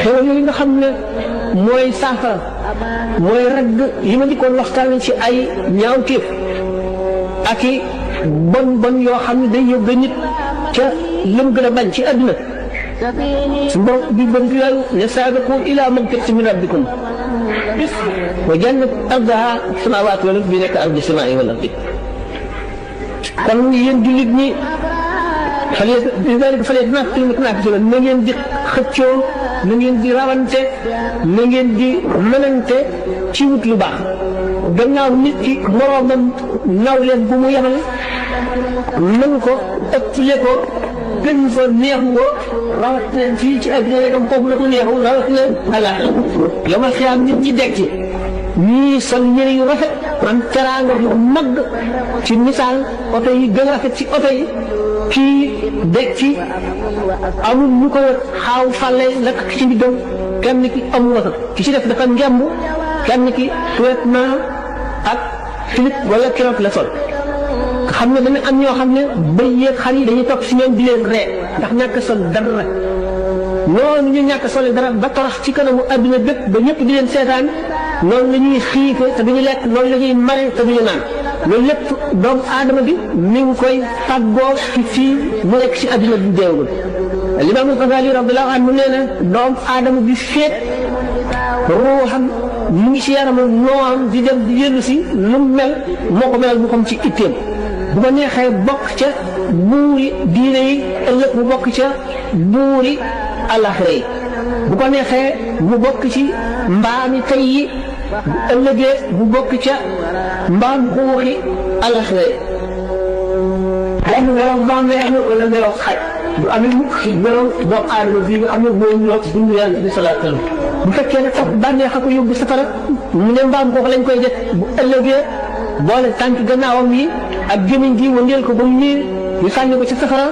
xéwal yooyu nga xam ne mooy saafara mooy ragg yi ma dikkoon waxtaane ci ay ñaawteef ak i bon yoo xam ne day yóbbe nit ca lam gën a bañ ci àdduna su borom bi bon bi yooyu ne saabiqu ila magfiratin min rabbikum wa jannatin arduha samaawaatu wal ardu bi nekk ardi samaa'i wal ardi kon yéen jullit ñi falyatanaafasi na ngeen di xëccoo na ngeen di rawante na ngeen di mënante ci wut lu baax gannaaw nit ki moroomam naw leen bu mu yemal mën ko ëppale ko gën ko neexu ko rawat leen fii ci àddina itam foofu la ko neexu rawat leen ala yomal xiyaam nit ñi dekk ci ñii sol yëre yu rafet am teraanga yu mag ci misaal oto yi gën a rafet ci oto yi kii dekk ci amul ñu ko xaaw fàlle la takk ci ndiggam kenn ki amul wata ki ci def dafa ngemb kenn ki vêtement ak slip wala kiloot la sol xam ne dana am ñoo xam ne bëy yeeg xar yi dañuy topp si ñoom di leen ree ndax ñàkk sol dara noonu ñu ñàkk sol dara ba torox ci kanamu adduna bépp ba ñëpp di leen seetaan noonu la ñuy xiife te duñu lekk noonu la ñuy mare te duñu naan loolu lépp doomu aadama bi mi ngi koy fàggoo ci fii mu nekk ci adduna bi deewul Limaam Al-Ghazali radiyallahu anhu nee na doomu aadama bi féet ruuxam mu ngi ci yaramam noom di dem di yëllu si lu mel moo ko melal bu xam ci itteem bu ma neexee bokk ca buuri diine yi ëllëg mu bokk ca buuri alaxira yi bu ko neexee mu bokk ci mbaami tey yi ëllëgee mu bokk ca mbaam xuuxi alaxira yi am melaw mbaam weex na wala melaw xaj bu amee mukk melaw doomu aadama bii nga am na mooy ñoog dundu yàlla bi sallallahu alayhi wa sallam bu fekkee ne topp bànneex a ko yóbbu safara mu ne mbaam kooku lañ koy def bu ëllëgee boole tànk gannaawam yi ak gémmiñ gi wëndeel ko ba mu niir ñu sànni ko ci safara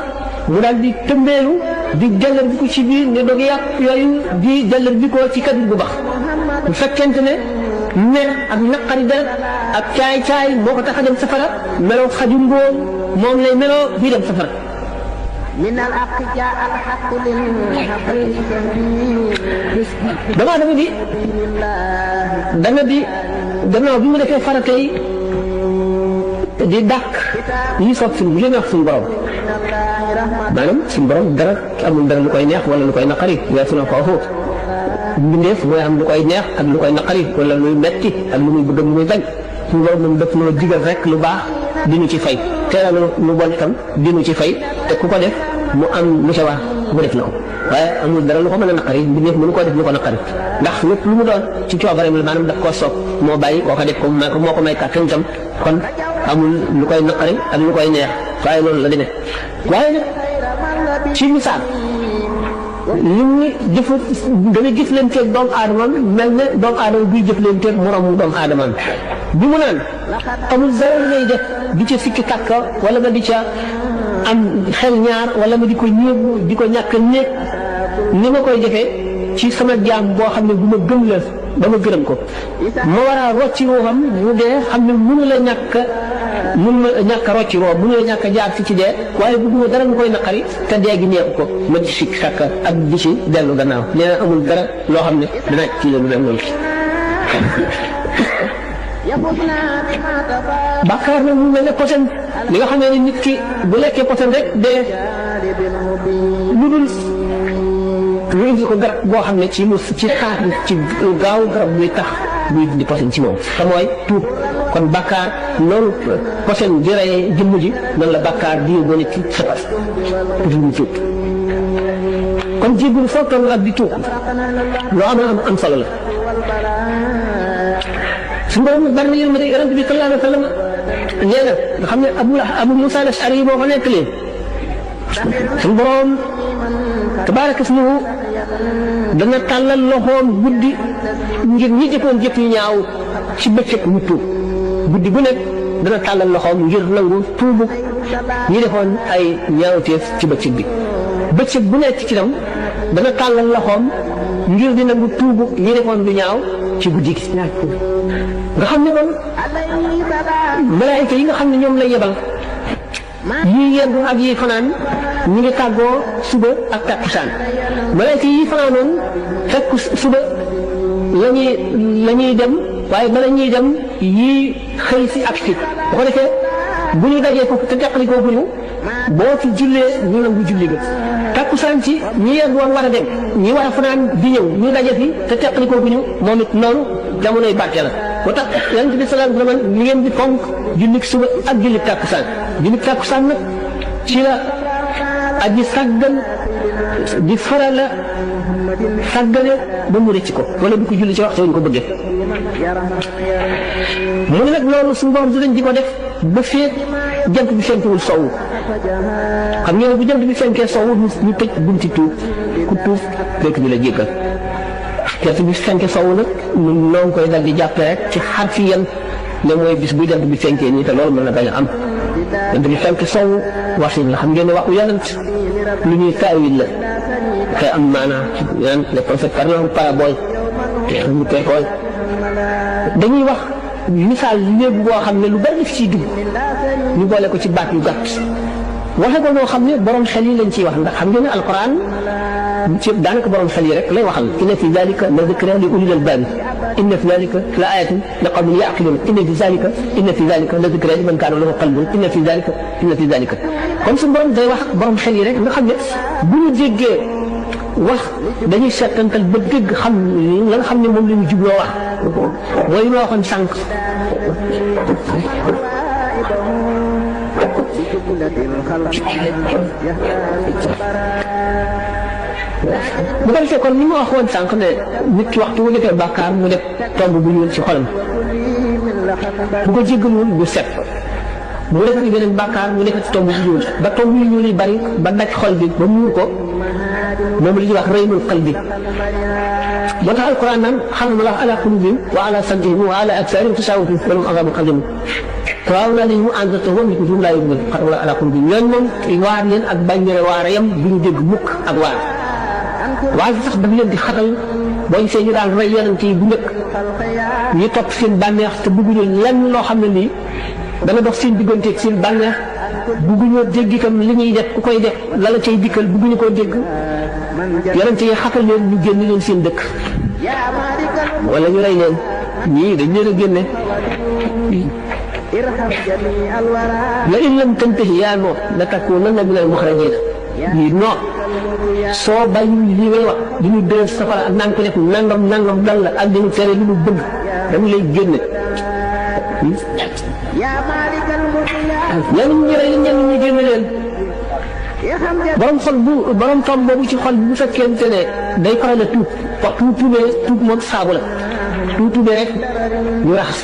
mu daal di tëmbeelu di jallar bi ko ci biir ne doog yàpp yooyu di jallar bi ko ci kaddu bu baax bu fekkente ne mer ak naqari deret ak caay-caay moo ko tax a dem safara meloo xaju ngóor moom lay meloo bii dem safara dama di danga di gannaaw bi mu defee farata yi di dàq yi soog suñ li neex suñu borom maanaam suñu borom dara amul dara lu koy neex wala lu koy naqari weesu na foofu mbindeef mooy am lu koy neex ak lu koy naqari wala luy metti ak lu muy bëgg lu muy bañ suñu borom moom def noo digal rek lu baax dinu ci fay teelal lu bon itam dinu ci fay te ku ko def mu am lu ca wax mu def na ko waaye amul dara lu ko mën a naqari mbindeef mënu koo def lu ko naqari ndax lépp lu mu doon ci coobareem la maanaam daf koo soob moo bàyyi koo ko def ko moo ko may kàttan itam kon amul lu koy naqari ak lu koy neex waaye loolu la demee waaye nag ci misaal li muy jëf dana jëflanteeg doomu aadama mel ne doomu aadama buy jëflanteeg moromu doomu aadama bi mu naan amul dara lu ngay def di ca sikki kàkka wala nga di ca am xel ñaar wala nga di ko ñéegu di ko ñàkk néeg ni ma koy defee ci sama jaam boo xam ne bu ma gëm la ba ma gërëm ko ma war a rocci ruuxam mu dee xam ne mënu la ñàkk a rocci ruux mënu la ñàkk a jaar si ci dee waaye bëgguma dara nga koy naqari te dee gi neexu ko ma di sikki kàkka ak di ci dellu gannaaw nee na amul dara loo xam ne dana ci la lu mel noonu bàkkaar na mu mel ne posen li nga xam ne nit ki bu lekkee posen rek dee lu dul ñu indi ko garab boo xam ne ci xaar ci gaaw garab buy tax buy di posen ci moom te mooy tuub kon bàkkaar noonu posen di rey jëmm ji noonu la bàkkaar di yóbbu nit ci safar pour ñu tuub kon jéggul foo toll ak di tuub loo am solo la suñu borom bari na yërmande yonent bi sallallahu alayhi wa sallam nee na nga xam ne Abu Musa al-Ash'ari yi moo ko nekk leen suñu borom tabaaraka ismuhu dana tàllal loxoom guddi ngir ñi jëfoon jëf yu ñaaw ci bëccëg mu tuub guddi bu nekk dana tàllal loxoom ngir nangu tuubu ñi defoon ay ñaawteef ci bëccëg bi bëccëg bu nekk ci tam dana tàllal loxoom ngir di nangu tuubu ñi defoon lu ñaaw ci guddi gi nga xam ne kon malaayika yi nga xam ne ñoom la yebal yii yendu ak yii fanaan ñu ngi tàggoo suba ak takkusaan malaaka yi fanaanoon fekk suba la ñuy dem waaye bala ñuy dem yii xëy si ak si bu ko defee bu ñu dajee foofu te teqalikoo bu ñu boo ci jullee ñu nangu julli ga takkusaan ci ñi yendu woon war a dem ñi war a fanaan di ñëw ñu daje fi te teqalikoo bu ñu moom it noonu jamonoy barke la moo tax yonent bi sallallahu alayhi wa sallam li ngeen di fonk jullit suba ak jullit takkusaan jullit takkusaan nag ci la aji sàggan di farala sàggane ba mu rëcc ko wala du ko julli ci waxtu ñu ko bëggee mu ne nag loolu suñu borom dinañ di ko def ba feeg jant bi fenkewul sowu xam ngeen ne bu jant bi fenkee sowu ñu tëj bunti tuub ku tuub fekk ñu la jéggal jant bi fenke sowu nag ñun noo ngi koy dal di jàppe rek ci xarfi yan ne mooy bis bu jant bi fenkee nii te loolu mën na bañ a am jant bi fenke sowu waxin la xam ngeen ne waxu yonent lu ñuy taawil la te am maanaa yan les prophètes par exemple parabole te ñu koy xool dañuy wax misaal léegi boo xam ne lu bari daf ciy dugg ñu boole ko ci baat yu gàtt waxe ko noo xam ne borom xel yi lañ ciy wax ndax xam ngeen ne alquran ci daanaka borom xel yi rek lay waxal inna fi dalika la dikra li ulil albab inna fi dalika la ayatin li qawmin yaqilun inna fi dalika la dikra liman kaana lahu qalbun inna fi dalika comme su borom day wax borom xel yi rek nga xam ne bu ñu déggee wax dañuy seetantal ba dégg xam la nga xam ne moom la ñu jubloo wax mooy li ma waxoon sànq bu ko defee kon ni ma waxoon sànq ne nit ki waxtu bu defee bàkkaar mu def tomb bu ñuul ci xolam bu ko jéggalul bu set mu defati beneen bàkkaar mu defati tomb bu ñuul ba tomb yu ñuul yi bari ba daj xol bi ba muur ko moom la ñuy wax raynul qalbi moo tax alquran naan xatama Allahu ala qulubihim wa ala sam'ihim wa ala absarihim ghishawatun wa lahum adhabun adheem waaw naa ne mu anzartahum wa hum laa yu'minuun xatama Allahu ala qulubihim yoon moom waar leen ak bañ leen waare yam du ñu dégg mukk ak waar waaye sax daf leen di xatal boo gisee ñu daan rey yonent yi bu njëkk ñu topp seen bànneex te bëgguñu lenn loo xam ne lii dana dox seen digganteeg seen bànneex bëgguñoo dégg itam li ñuy def ku koy def la la cay dikkal bëgguñu koo dégg yonent yi xatal leen ñu génn leen seen dëkk wala ñu rey leen ñii dañ leen a génne la in lam tantahi yaa Nuux la takuunanna minal muxrajiin lii non soo bàyyi li may wax di ñu dee safara ak naan ko def nangam dal la ak dañu tere li mu bëgg dañu lay génne ñenn ñi rey ñenn ñi génne leen borom tomb boobu ci xol bu fekkente ne day faral a tuub waxtu mu tuub moom saabu la tuubee rek ñu raxas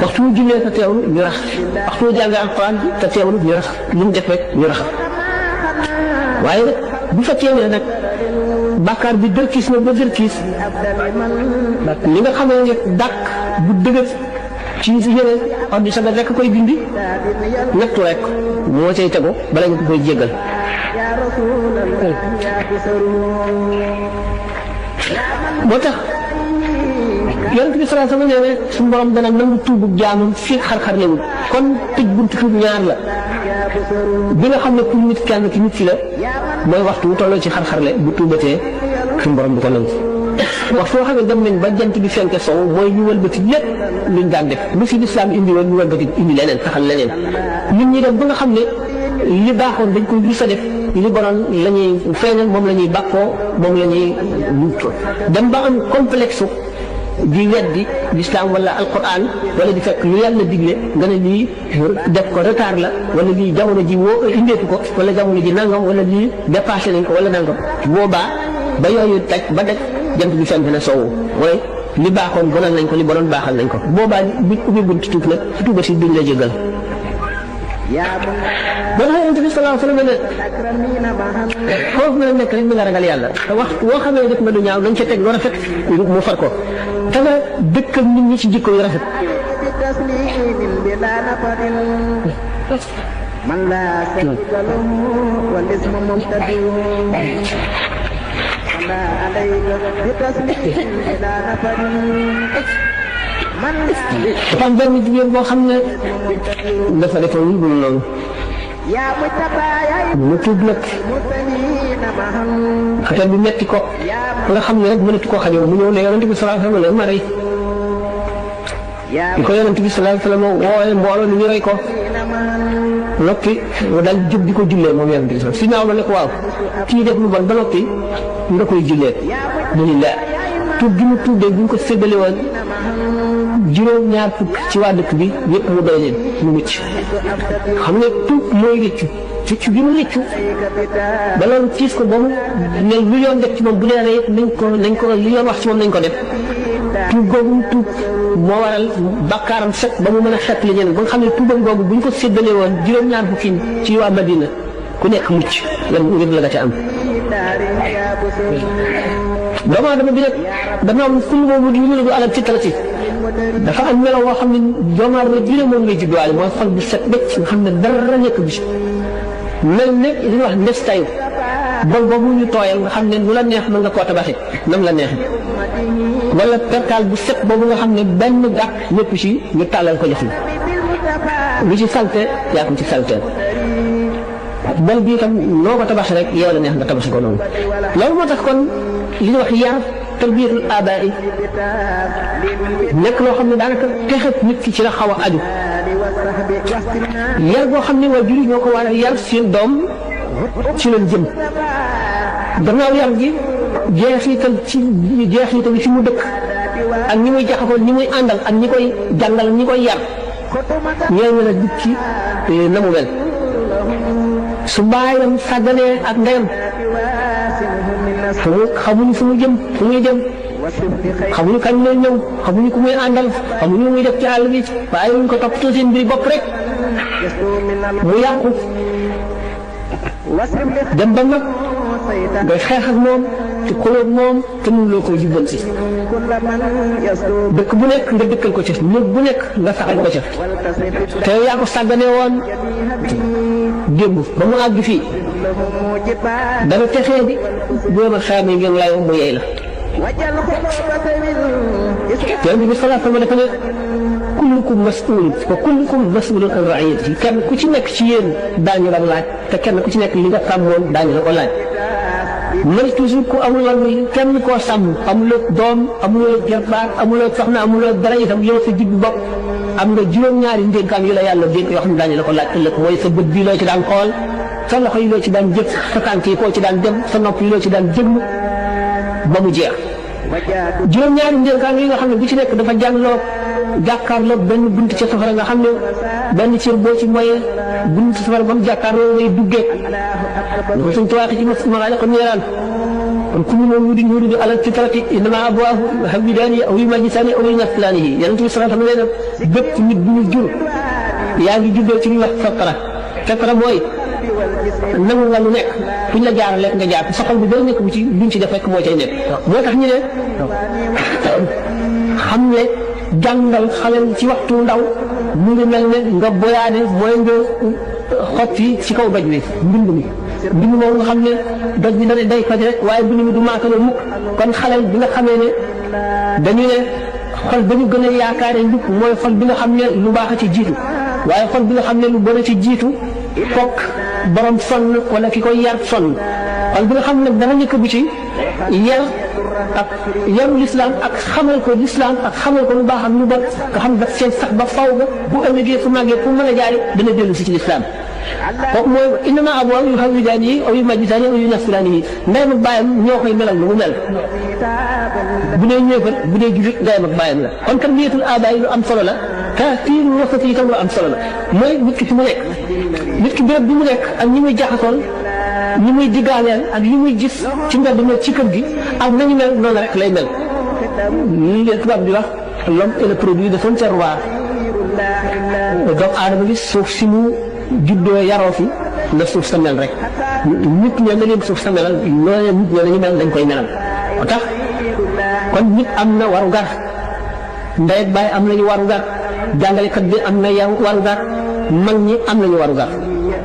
waxtu mu jullee te teewlu ñu raxas waxtu mu jàngee alxuraan te teewlu ñu raxas lu mu def rek ñu raxas waaye nag bu fekkee ne nag bàkkaar bi dërkiis na ba dërkiis li nga xamee ne dàq bu dëgër ci yére ordi sagat rek koy dindi nattu rek moo cay tegu bala nga ko koy jéggal moo tax yonent bi sallallahu alayhi wa sallam nee ne suñu borom dana nangu tuubu jaamam fii xar-xar lewul kon tëj buntu tuub ñaar la bi nga xam ne pour nit kenn ki nit ki la mooy waxtu wu tolloo ci xar-xarle bu tuubatee suñu borom du ko nangu waxtu boo xam ne dem nañ ba jant bi fenke sow mooy ñu wëlbati lépp luñ daan def lu fi lislaam indi woon ñu wëlbati indi leneen taxal leneen nit ñi dem ba nga xam ne li baaxoon dañ koy rus a def li bonoon la ñuy feeñal moom la ñuy bàkkoo moom la ñuy dem ba am complexe di weddi l'islam wala alquran wala di fekk lu yàlla digle nga ne lii def ko retard la wala lii jamono ji woo indeetu ko wala jamono ji nangam wala lii dépassé nañ ko wala nangam boobaa ba yooyu taj ba daj jant bi fenk na soowu mooy li baaxoon bonal nañ ko li bonoon baaxal nañ ko boobaa bi ubbi bunt tuub nag tuuba si duñ la jégal ba nga yonent bi sallallahu alayhi wa sallam ne foofu nga nekk rek mi nga ragal yàlla te wax woo xamee def nga lu ñaaw dañ ca teg lu rafet mu far ko te nga dëkkal nit ñi ci jikko yu rafet dafa am benn jigéen boo xam ne dafa defoon lu dul noonu mu tuub nag xetal bi metti ko nga xam ne rek mënatu koo xajoo mu ñëw ne yonent bi sallallahu alayhi wa sallam ma rey di ko yonent bi sallallahu alayhi wa sallam wooye mbooloo ni ñu rey ko noppi mu daal jóg di ko jullee moom yonent bi si naaw la ne ko waaw kii def lu bon ba noppi nga koy jullee mu ni la tuub gi mu tuubee bu ñu ko séddale woon juróom-ñaar fukk ci waa dëkk bi yëpp mu doy leen mu mucc xam nga tuub mooy rëccu rëccu gi mu rëccu ba loolu tiis ko ba mu ne lu yoon def ci moom bu dee rek nañ ko li yoon wax ci moom nañ ko def tuub googu mu tuub moo waral bakkaaram set ba mu mën a xet li ñeneen ba nga xam ne tuubam googu bu ñu ko séddalee woon juróom-ñaar fukki ci waa Madina ku nekk mucc lan ngir la nga ca am doomu aadama bi nag gannaaw kullu moomu li mu la alal ci talati dafa am melo woo xam ne doomu aadama bi ne moom ngay judduwaale mooy xol bu set bëcc nga xam ne dara nekk bi mel ne li ñuy wax ndes tayu bol boobu ñu tooyal nga xam ne lu la neex mën nga koo tabaxee nam la neexee wala perkaal bu set boobu nga xam ne benn gàkk ñëpp ci ñu tàllal ko jox la lu ci salte yaa ko ci salteel bol bi itam noo ko tabax rek yow la neex nga tabax ko noonu loolu moo tax kon li ñuy wax yar tarbiyatul abaa yi nekk loo xam ne daanaka texet nit ki ci la xaw a aju yar boo xam ne waajur yi ñoo ko war a yar seen doom ci leen jëm gannaaw yar gi jeexital bi fi mu dëkk ak ñi muy jaxasoo ñi muy àndal ak ñi koy jàngal ñi koy yar ñooñu la dikk ci na mu mel su baayam sàgganee ak ndeyam xamuñu fu mu jëm fu muy jëm xamuñu kañ lay ñëw xamuñu ku muy àndal xamuñu lu muy def ci àll bi waaye ñu ko toppatoo seen mbiri bopp rek mu yàqu dem ba nag ngay xeex ak moom te xulóog moom te mënuloo koo jubbanti dëkk bu nekk nga dëkkal ko ca néeg bu nekk nga saxal ko ca te yaa ko sàgganee woon démb ba mu àgg fii dana texee di booba xaamee ngeen layoo mu yey la yonent bi sallallahu alayhi wa sallam dafa ne kullukum mas'uulun wa kullukum mas'uulun an ra'iyyatihi kenn ku ci nekk ci yéen daañu la laaj te kenn ku ci nekk li nga sàmmoon daañu la ko laaj man toujours ku amul woon kenn koo sàmm amuloo doom amuloo jarbaat amuloo soxna amuloo dara itam yow sa jibbi bopp am nga juróom-ñaari ndénkaan yu la yàlla dénk yoo xam ne daañu la ko laaj ëllëg mooy sa bët bi loo ci daan xool sa loxo yi loo ci daan jëf sa tànk yi koo ci daan dem sa nopp yi loo ci daan jëglu ba mu jeex juróom-ñaari ndénkaan yi nga xam ne bu ci nekk dafa jàngloo jàkkaarloo benn bunt ca safara nga xam ne benn cër boo ci moyee bunt safara ba mu jàkkaarloo ngay duggee ñu ko suñ tuwaati ci magaale ko neeraan kon kullu mawludin yuuladu ala fitrati innamaa abawaahu yuhawwidaanihi aw yumajjisaanihi aw yunasiraanihi Yonent bi sallallahu alayhi wa sallam bépp nit bu ñu jur yaa ngi juddoo ci lu ñuy wax fatra mooy nangu nga lu nekk fuñ la jaar lekk nga jaar sa xol bi dara nekk bu ci luñ ci def rek moo cay nekk moo tax ñu ne xam ne jàngal xale ci waxtu ndaw mu ngi mel ne nga boyaane mooy nga xotti ci kaw doj wi mbind moom nga xam ne doj bi dana day faj rek waaye mbind mi du maakale mukk kon xale bi nga xamee ne dañu ne xol ba ñu gën a yaakaare njub mooy xol bi nga xam ne lu baax a ci jiitu waaye xol bi nga xam ne lu bon a ci jiitu fokk borom sonn wala ki koy yar sonn xol bi nga xam ne dana njëkk bu ci yar ak yaru lislaam ak xamal ko lislaam ak xamal ko lu baax ak lu bon nga xam daf seen sax ba faw ba bu ëllëgee fu màggee fu mën a jaari dana dellu si ci lislaam kooku mooy innamaa abawaahu yuhawwidaanihi aw yumajjisaanihi aw yunasiraanihi ndeyam ak bàyyam ñoo koy melal lu mu mel bu dee ñëefar bu dee jullit ndeyam ak bàyyam la kon tarbiyatul aabaay lu am solo la taasiiru wasati itam lu am solo la mooy nit ki fi mu nekk nit ki béréb bi mu nekk ak ñi muy jaxasoon ñi muy diggaaleel ak li muy gis ci mbedd mi ci kër gi ak nañu mel noonu rek lay mel lii leen tubaab di wax l'homme est le produit de son terroir doomu aadama bi suuf si mu juddoo yaroo fi la suuf sa mel rek nit ña na leen suuf sa melal loolee nit ña nañu mel dañ koy melal moo tax kon nit am na waru gar ndey ak baay am nañu waru gar jàngalekat bi am na waru gar mag ñi am nañu waru gar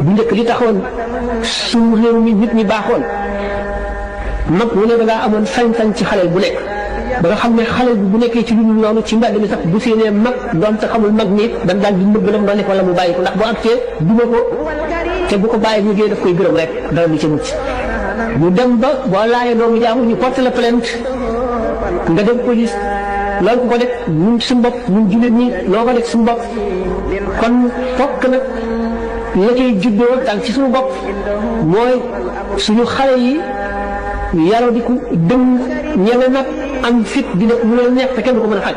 bu njëkk li taxoon suñu réew mi nit ñi baaxoon mag mu ne da ngaa amoon sañ-sañ ci xale bu nekk ba nga xam ne xale bi bu nekkee ci lu dul noonu ci mbedd mi sax bu séenee mag doon te xamul mag ñi dañ daal di nëbb la mu doon nekk wala mu bàyyi ko ndax bu àggtee duma ko te bu ko bàyyi liggéey daf koy gërëm rek dara du ci mucc ñu dem ba boo laajee doomu jaamu ñu porte la plainte nga dem police loolu ko def ñun suñu bopp ñun jullit ñi loo ko def suñu bopp kon fokk nag la koy juddoo daal ci suñu bopp mooy suñu xale yi yàlla di ko dëng ñeme nag am fit di def lu leen neex te kenn du ko mën a xaj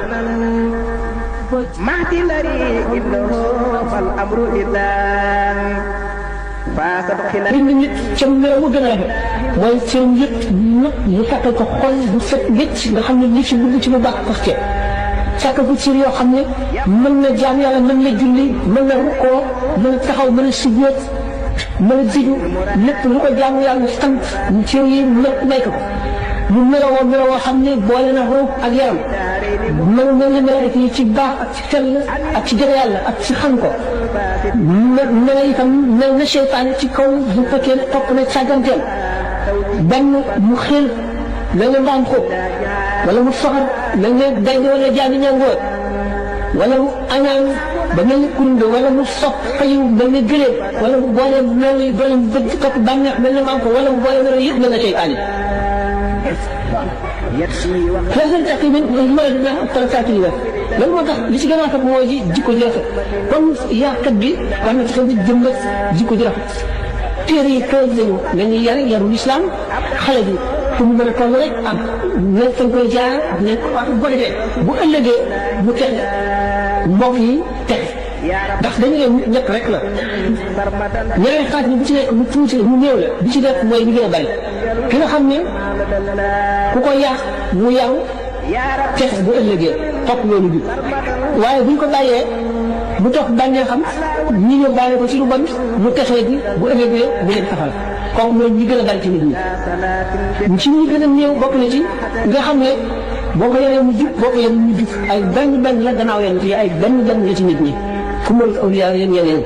li nit ca mbir mu gën a rafet mooy seen yëpp nag ñu fàttal ko xol bu set wécc nga xam ne li ci dugg ci lu baax tax cee sàkk bu ci yoo xam ne mën na jaam yàlla mën na julli mën na rukkoo mën na taxaw mën na sujjóot mën a jigu lépp lu ko jaamu yàlla sant cër yi may ko mu meloo xam ne boole na ruux ak yaram mel na mel yi ci baax ak ci sell ak ci jege yàlla ak ci xam ko mel itam mel na seytaane ci kaw bu fekkee ne topp na sàgganteel benn mu xel mel na mbaam ko wala mu soxar mel ne gaynde wala jaani ñangoor wala mu añaan ba mel ni kunde wala mu sopp xayu mel ni gëléem wala mu boole mel ni doole bëgg topp bànneex mel ni maam ko wala mu boole mel yëpp mel na seytaane xeesal taqimin mala dina talataati yi lan moo tax li ci gën a rafet mooy ji jikko ji rafet comme yaakat bi war na tax di jëmbat jikko ji rafet téere yi tool nañu nañu yaru lislaam xale bi fu mu mën a toll rek ak nekk fañ koy jaar ak nekk bu defee bu ëllëgee mu texe mbokk yi texe ndax dañu leen ñett rek la ñaari xaaj bi bu ci nekk lu tuuti mu néew la bi ci def mooy li gën a bari ki nga xam ne ku ko yàq mu yaru texe bu ëllëgee topp loolu bi waaye buñ ko bàyyee mu topp bànnee xam ñi ñëw bàyyi ko ci lu bon mu texee bi bu ëllëgee bu leen safal kooku mooy ñi gën a bari ci nit ñi ci ñi gën a néew bokk na ci nga xam ne boo ko yoree mu jub boo ko yoree mu jub ay benn la gannaaw yéen ci ay benn la ci nit ñi ku mën awliya yéen yeneen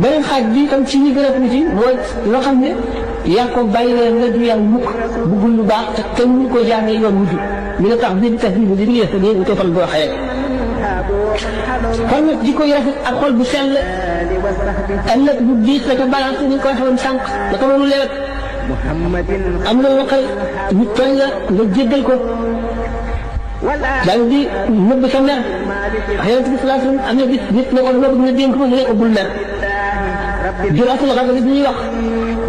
beneen xaaj bi tam ci ñi gën a nit mooy loo xam ne yaa ko bàyyi leen nga du yàlla mukk bëggul lu baax te kenn ñu ko jaamee yoon mujj mi nga tax bi tax bi di liggéey sa ñu koy fal boo xëyee kon nag jikko yu rafet ak xol bu sell ëllëg bu diis la ca balance ni ñu ko waxee woon sànq naka noonu lewet am na naqar ñu tooñ la nga jéggal ko daal di nëbb sa mer wax yonent bi sallallahu alayhi wasallam am na bis nit ne ko dama bëgg nga dénk ma nga ne ko bul mer juraatul xadar bi ñuy wax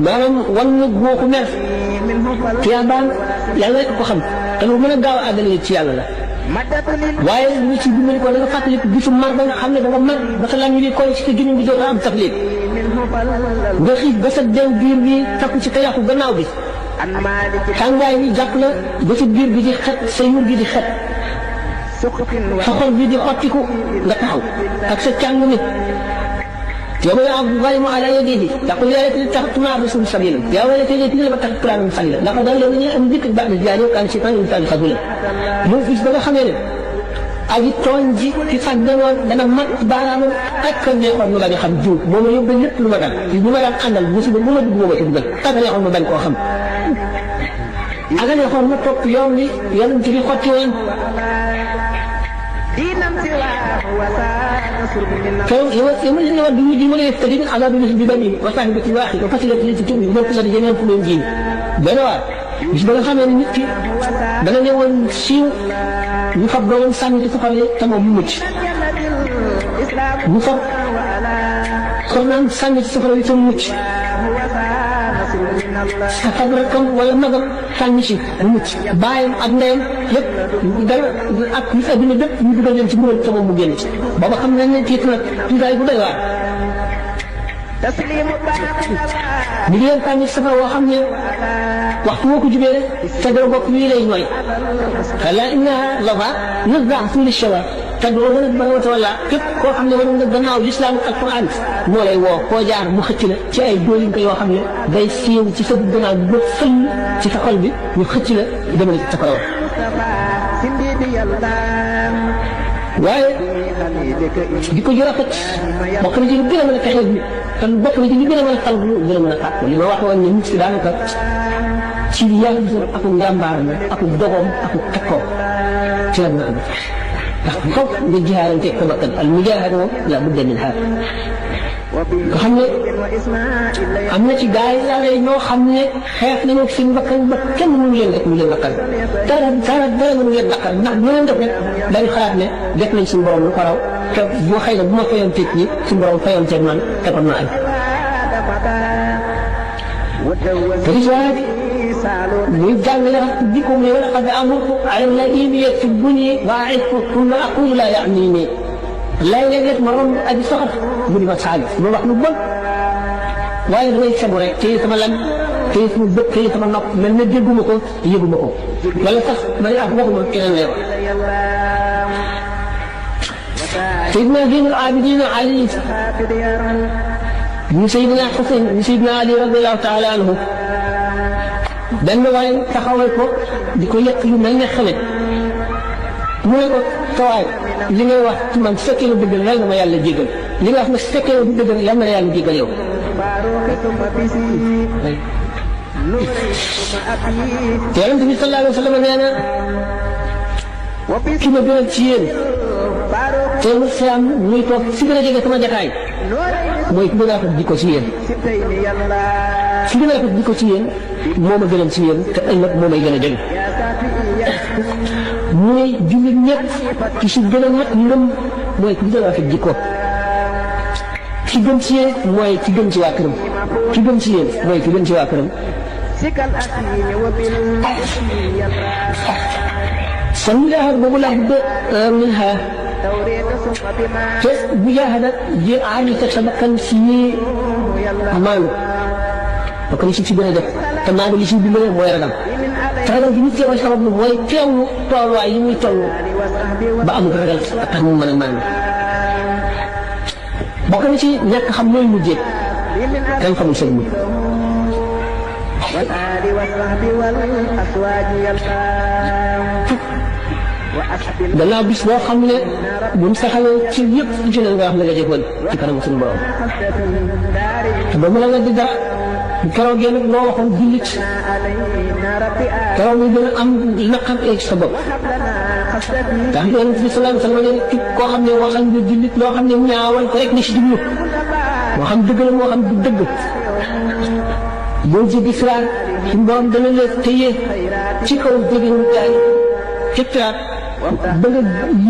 maanaam wan na gooku mer tiyaabaan yàlla rek ko xam te lu mën a gaaw a àggale ci yàlla la waaye li ñu ci dimbali ko da nga fàttali gisu mar ba nga xam ne da nga mar ba sa lan yi koy ci sa génn bi doon am taflit nga xiif ba sa dew biir bi takku ci te yàqu gannaaw bi tàngaay bi jàpp la ba sa biir bi di xet sa yur bi di xet sa xol bi di xottiku nga taxaw ak sa càng nit يوم يعض الظالم على يديه يقول يا ليتني اتخذت مع الرسول سبيلا يا ويلتني ليتني لم اتخذ فلانا خليلا لقد ضلني عن ذكر بعد الجاري وكان الشيطان ينسى خذولا من فيش بلا خميل aji tooñ ji ci sax dana mat baaraamam ak kan ne xool mu daal di xam jiw moom la yóbbee lépp lu ma dal bu ma daan àndal musiba bu ma dugg moo ma ci dugal ak ne xool ma bañ koo xam ak ne xool ma topp yoon bi yonent bi xotti woon فيوم النوى بيجي ولا يفتدي من عذاب ببني وصاحبة واحد وفصلت التي تؤمن وفصلت جميع كلهم جين بنوا مش بلا خامل نتي بلا نيوان سيو يفضلون سامي تفعل تمام موت يفضل خلنا سامي تفعل تمام موت safabrakan wala magam sànni si mucc bàyyam ak ndeyam yëpp dara ak ñu fi adduna bépp ñu dugal leen ci mbugal sama mu génn ci booba xam nañ ne tiit nag tiitaay bu doy waar ñu ngi leen tànni safara woo xam ne waxtu woo ko jubee rek sa dara bopp lii lay ñooy xala innaha lafa nazaatu li shawa tadoo wala ba wata wala képp koo xam ne war nga gannaaw lislaam ak alquran moo lay woo koo jaar mu xëcc la ci ay dóolinka yoo xam ne day siiw ci sa gannaaw bi ba fëll ci sa xol bi ñu xëcc la demale ci sa karaw waaye di ko jur a fët bokk na ci lu gën a mën a texee bi te bokk na ci lu gën a mën a xal lu gën a mën a tàkk li ma wax woon ne nit si daanaka ci yàlla bi ak njàmbaar la ak dogoom ak tekkoo ci la mën a ndax foog nga jihaarante ko bakkan al mujaahada moom la budda min haada nga xam ne am na ci gars yi yàlla yi ñoo xam ne xeex nañu ak seen bakkan ba kenn mënu leen def lu leen naqar dara mënu leen naqar ndax ñu leen def rek dañu xalaat ne def nañ suñu borom lu ko raw te boo xëy na bu ma fayoon tëj ñi suñu borom fayoon ceeb man te kon na ay te gis waa muy jàngale dikko ne wala xam ne amul alam la imi yeg fi buñi waa it pour la aqulu la yaa nii nii léeg-léeg ma romb aji soxat mu di ma saali ma wax lu bon waaye damay segu rek téye sama lan téye sama bët téye sama nopp mel ne dégguma ko yëguma ko wala sax ma ne ak waxuma keneen lay wax Seydina Zeynul Abidin Ali ñu Seydina Xuseyn ñu Seydina Ali radiallahu taala anhu benn waaye taxawal ko di ko yëq yu mel ne xale mu ne ko tawaay li ngay wax ci man su fekkee ne dëgg la yàlla na ma yàlla jégal li nga wax ne su fekkee ne du dëgg la yàlla na yàlla jégal yow. te Yonent bi sallallahu alayhi wa sallam nee na ki ma gënal ci yéen te mu am muy toog si gën a jege sama jataay mooy ki gën a rafet jikko ci yéen ki gën a rafet jikko ci yéen moo ma gënal ci yéen te ëllëg moo may gën a jege. muy jullit ñëpp ki si gën a mat ngëm mooy ki gën a rafet jikko ki gën ci yéen mooy ki gën ci waa këram ki gën ci yéen mooy ki gën ci waa këram. فالمجاهد بقول له منها مجاهدة عالي تتمكن في ماله وكان يشوف بنا ده كما قال يشوف بنا مويه رقم ترى في مثل ما شرب مويه كم طالوا عيني طالوا بقى مقرر أتهم من المال بقى نشي نك خمول مجيء كان خمول سلمي والآل والصحب والأزواج gannaaw bis boo xam ne bu mu saxalee ci yëpp ci ne nga wax ne nga jëfal ci kanam suñu borom te ba mu la nga di dara keroog yéen loo waxoon jullit keroog ñu gën a am naqar ci sa bopp ndax Yonent bi sallallahu alayhi wa sallam ne koo xam ne waxal nga jullit loo xam ne ñaawal ko rek ni si jublu moo xam dëgg la moo xam du dëgg boo jéggi siraat suñu borom dana la téye ci kaw jéggi ñu jaay ci siraat ba nga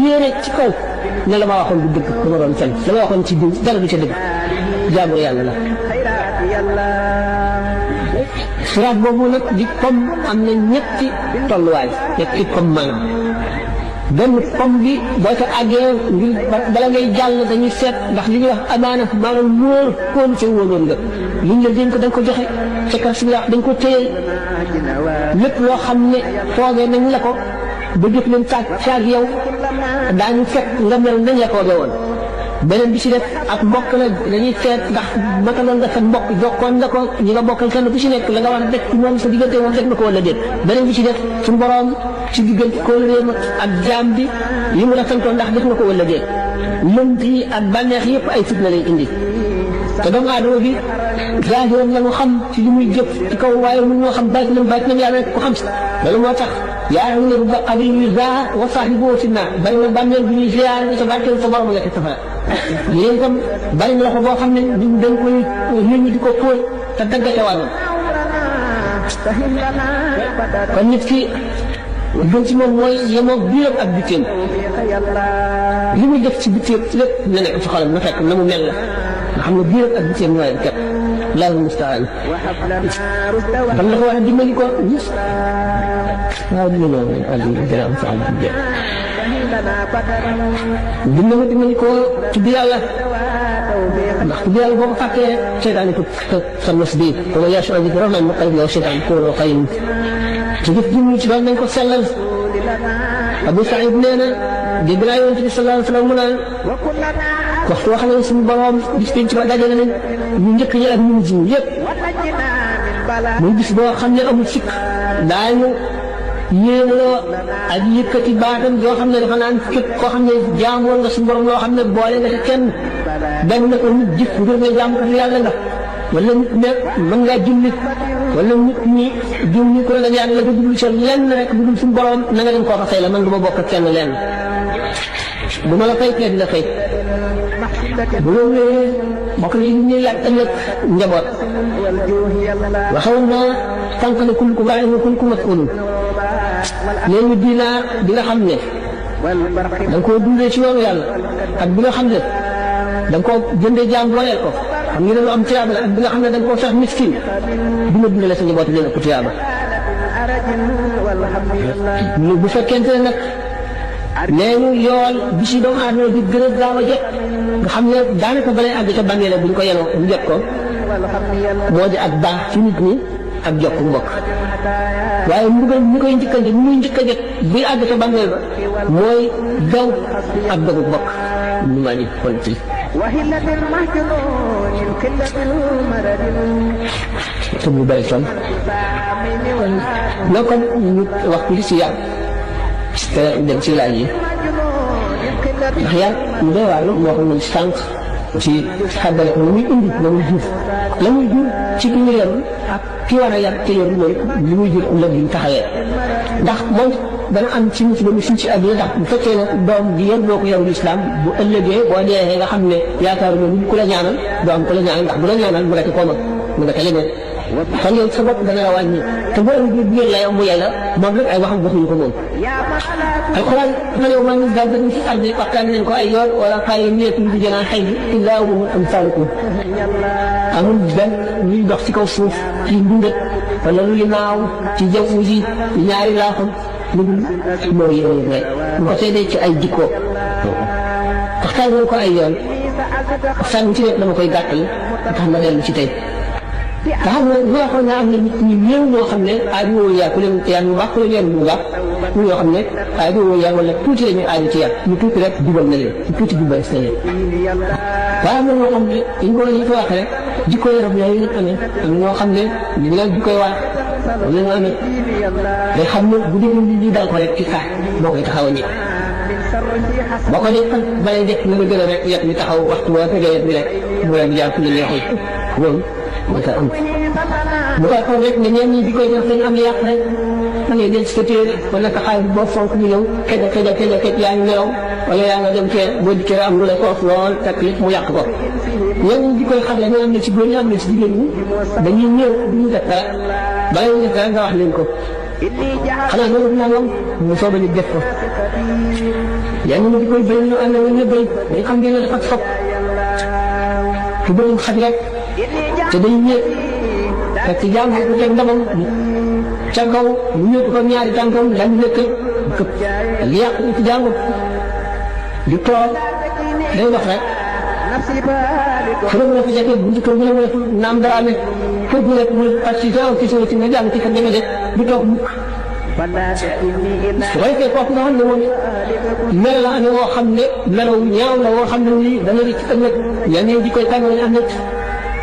yéene ci kaw ne la ma waxoon du dëgg dama doon fen la ma waxoon ci diw dara du ca dëgg jaamu yàlla la siraat boobu nag di comme am na ñetti tolluwaay ñetti comme maanaam benn comme bi boo ko àggee ngir bala ngay jàll dañuy seet ndax li ñuy wax amaana maanaam wóor kóolu ca wóoloon nga liñ la dénk dañ ko joxe ca kar si dañ ko téye lépp loo xam ne foogee nañ la ko ba jëf leen caag yow daañu fekk nga mel nañ la foogee woon beneen bi ci def ak mbokk la dañuy seet ndax mataloon nga sa mbokk jokkoon nga ko ñi nga bokkal kenn ku ci nekk la nga war a def ci moom sa diggante moom def na ko wala déet beneen bi ci def suñu borom ci diggante kóolóoreem ak jaam bi yi mu la santoon ndax def na ko wala déet lënt yi ak bànneex yëpp ay fitna lay indi te doomu aadama bi zaahiram la ñu xam ci li muy jëf ci kaw waaye mun ñoo xam baatinam yàlla rek ko xam si loolu moo tax yaa ngi ne ba abin yu zaa wa saahibuhu fi naar bari na bàmmeel bi ñuy ziar sa barkeel sa borom nga ci safara yéen itam bari na loxo boo xam ne dañ koy nit ñi di ko fóot te daggate wàllam kon nit ki gën ci moom mooy yemoog biiram ak bitteem li muy def ci bitteem lépp na nekk ci xolam na fekk na mu mel la nga xam ne biiram ak bitteem ñooy kat laal mustaan kon dafa wax dimbali ko waaw dina noonu Aliou dina am sa dimbali ko tudd yàlla ndax tudd yàlla boo ko fàkkee seytaane ko sa nos bi ko yaa su aji rahman ma qalbi yow seytaan ko loo xayin te jëf ji ci doon nañ ko sellal Abu Saïd nee na dégg naa Yonent bi sallallahu alayhi wa sallam mu naan waxtu wax ne suñu borom bis bi ci ba dajale nañ ñu njëkk ñi ak ñu mujj ñi yëpp muy bis boo xam ne amul sikk daañu yéenaloo ak yëkkati baatam yoo xam ne dafa naan képp koo xam ne jaamoon nga suñu borom loo xam ne boole nga ca kenn benn na ko nit jëf ngir nga jaam ko yàlla nga wala nit ne mën ngaa julli wala nit ñi julli ko la yàlla nga jublu ca lenn rek bu dul suñu borom na nga dem koo fa fay la man du ma bokk ak kenn lenn bu ma la fay kee dina fay bu loolu bokk na ñuy laaj ëllëg njaboot waxoon naa tànk ne kullukum raa'in wa kullukum mas'uulun léegi dinaar bi nga xam ne da nga koo dundee ci yoonu yàlla ak bi nga xam ne da nga koo jëndee jaam dooleel ko xam nga lu am tiyaaba la ak bi nga xam ne da nga koo sax miskin bi nga dundale sa njaboot leen ëpp tiyaaba bu fekkente ne nag nee ñu yool bi si doomu aadama bi gën a gaaw a jot nga xam ne daanaka balay àgg ca bàmmeel bu ñu ko yenoo ñu jot ko moo di ak baax ci nit ñi ak jokk mbokk waaye mbugal ñu koy njëkkante ñu muy njëkk a jot buy àgg ca bàmmeel ba mooy daw ak dogu mbokk ñu maa ngi kon ci te bu bëri son loo kon ñu wax li si yàlla te dem ci laaj yi ndax yàlla lu doy waar la moo xam ne sànq ci xàggale ko la muy indi la muy jur ci ki ñu yarul ak ki war a yar te yarul mooy li muy jur ëllëg bi ñu taxawee ndax moom dana am ci musiba mi fii ci àdduna ndax bu fekkee ne doom di yar boo ko yarul islam bu ëllëgee boo dee nga xam ne yaakaaru ne ku la ñaanal doo am ku la ñaanal ndax bu la ñaanal mu nga te kooma mu nga te leneen kon yow sa bopp dana la wàññi te boo ëllëgee bu ngeen la yow mu yàlla moom rek ay waxam waxuñu ko moom alquran man yow maa ngi daal dañu ci ardi waxtaan nañ ko ay yoon wala xaay neetul di jënaan xëy bi illaa hum amsaalukum amul benn luy dox ci kaw suuf ci ndundat wala luy naaw ci jaww ji ci ñaari laaxam lu dul moo yéen rek bu ko seedee ci ay jikko waxtaan nañ ko ay yoon waxtaan ci rek dama koy gàttal tax ma dellu ci tey nga xam ne loo xam ne am na nit ñi néew ñoo xam ne aaju woo yaa ku leen yar bu baax ku leen yar bu baax ñoo xam ne aaju woo yaa wala tuuti la ñu aaju ci yar ñu tuuti rek jubal na leen ñu tuuti jubal na leen waaye am na ñoo xam ne dañ ko ñu ko wax rek jikko yaram yooyu lañ amee am na ñoo xam ne ñu leen jikkoy wax la ñu amee day xam ne bu dee li dal ko rek ci saa moo koy taxaw a ñëw boo ko def balay def na nga gën a rek yet mi taxaw waxtu boo tegee yet bi rek mu leen jaar fu ñu neexul loolu moo tax am bu koy xool rek ne ñeen ñi di koy def dañu am yàq rek da ngay denc sa téere wala ka xaalis boo fonk ñu ñëw kej yaa ngi nelaw wala yaa nga dem cee boo dikkee am lu lay koof lool fekk lépp mu yàq ko ñeen ñi di koy xam ne am na ci góor ñi am na ci jigéen ñi dañuy ñëw duñu def dara bala ñu def dara nga wax leen ko xanaa loolu nangam mu soog a ñu def ko yaa ngi di koy bëri ñu ànd na bëri dañ xam ngeen ne dafa fopp ku bëri xaj rek te dañu ñëw fekk jàng bu teg ndamam ca kaw mu ñëw ko ñaari tànkam lan nekk këpp li yàq ci jàngu di toog day wax rek xëy na fi jege bu njëkk bu ne naam dara amee kër gi rek mu participer aw ci nga jàng ci kat dama de du toog mukk su koy fekk kooku nga xam ne moom mel la amee woo xam ne melaw ñaaw la woo xam ne nii dana di ci ëllëg yeneen di koy tàngal am nit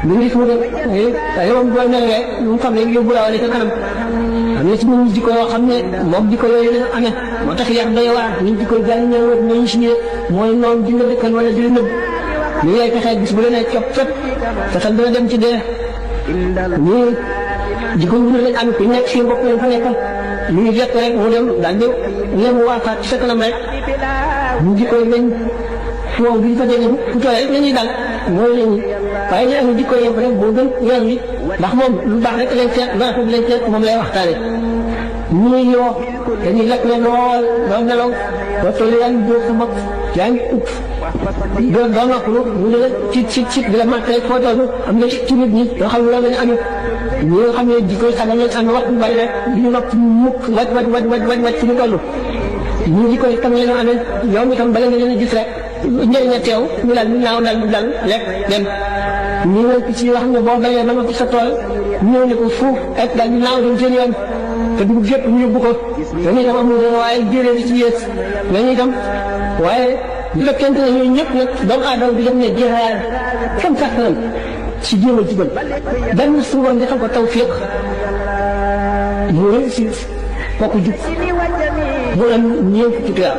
lu ngi fi mu dem ay yoon boo nelawee mu xam ne yóbbu la wala ca kanam am na ci ñun di ko yoo xam ne moom di ko yooyu la amee moo tax yar doy waar ñu di koy jàng ñëw nañu si mooy noonu di nga dëkkal wala di la nëbb ñu lay fexee gis bu la nee cop fépp fexeel dana dem ci dee ñii di ko wut lañ am ku nekk seen bopp lañ fa nekkal ñu ngi jot rek mu dem daal di yem waafaat ci sa kanam rek ñu di koy bañ foofu bi ñu fa déggee fu tooy rek la ñuy dal mooy la ñuy waaye ñu am di koy yem rek boo gën yoon wi ndax moom lu baax rek lañ seet lu rafet lañ seet moom lay waxtaane ñuy yoo dañuy lekk leen lool doo nelaw doo toll yaa ngi dóor sa bopp yaa ngi upp doo noppalu mu ne la ci di la màtt rek foo toll am na ci nit ñi yoo xam ne loolu lañu amee ñi nga xam ne di koy sagal lañ am waxtu bari rek di ñu nopp mukk waj ci ñu toll ñu di koy tam leen amee yow itam bala nga leen a gis rek njëriñ a teew ñu daal ñu naaw daal mu dal lekk dem ñu ngi ci yoo xam ne boo bayee ba ma sa tool ñëw ne ko fuuf ak daal ñu naaw dem seen yoon te dugub yëpp ñu yóbbu ko dañuy dem amul waaye jëree di ci yées dañuy dem waaye bu fekkente ne ñooñu ñëpp nag doomu aadama bi dem ne jeexaar kam kàttanam ci jéem a jubal benn suba defal ko tawfiq mu réussir kooku jub mu am ñeent fukki tuyaab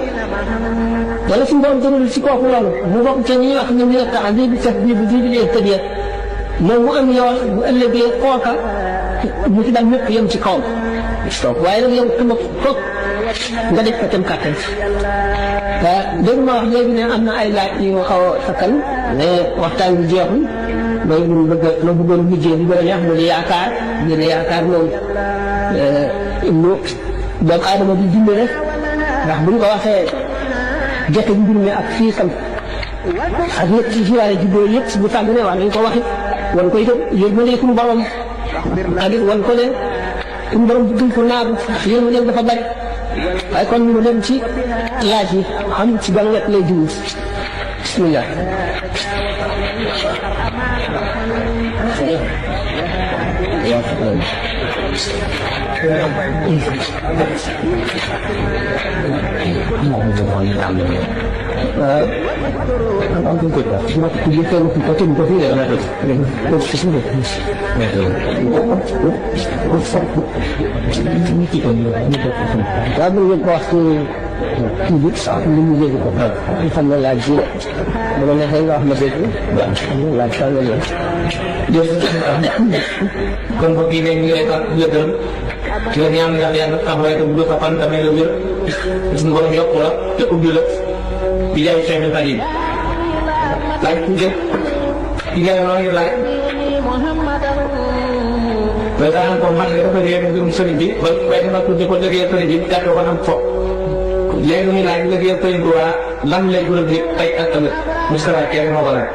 wala suñu borom tërul si kooku loolu mu bokk ca ñi wax ñoom ñu ne tax bi sax bi bi tëddee moom mu am yoon bu ëllëgee kooka mu ci dal ñëpp yem ci kawam waaye nag yow tuma foog nga def ko tam kàttan dégg ma wax léegi ne am na ay laaj yu xaw a sakkan mais waxtaan bi jeexul mooy lu ma bëggoon liggéey bi gën a neex mu di yaakaar gën a yaakaar moom lu doomu aadama di dund rek ndax buñ ko waxee jote mbir mi ak fii sam ak ñett ci jiwaale jubboo yëpp bu tàgg ne wax nañ ko waxit wan ko itam yërmande suñu borom ak it wan ko ne suñu borom duñ ko naagu yërmande dafa bari waaye kon ñu dem ci laaj yi xam ci ban wet lay dugg bismillah kon mbokk yi ñu ngi lay gërëm di la ñaan yàlla taxawaay tam bu fa fan tamit la wér suñu borom yokk la te ubbi la di jaay Cheikh Khadim laaj ku jëm di jaay noonu laaj mais daanaka ko man dafa réer mbirum sëriñ bi ba bay dama tudde ko liggéeyal sëriñ bi gàtt ko am fo léegi muy laaj liggéeyal sëriñ bi waa lan lay gën a dégg tey ak ëllëg Moustapha Kébé moo ko laaj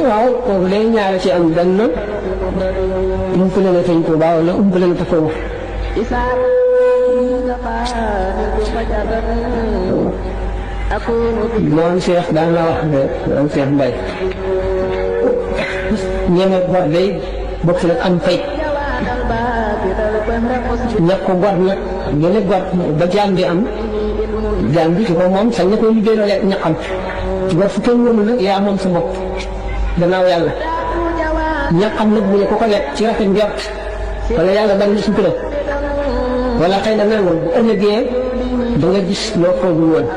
waaw kooku day ñaare ci am benn umpale na Sëñ Tuubaa wala umpale na tasawuf moom Cheikh daan la wax ne moom Cheikh Mbaye ñeme gor day bokk nag am fay ñàkk ko gor nag ñeme gor ba jaam bi am jaam bi ci ko moom sañ na koy liggéey rek ñaqam gor fu kenn wóolu nag yaa moom sa bopp gannaaw yàlla ñaqam nag mu ne ko ko lekk ci rafet njort wala yàlla bañ na sutura wala xëy na nangam bu ëllëgee da nga gis loo foogul woon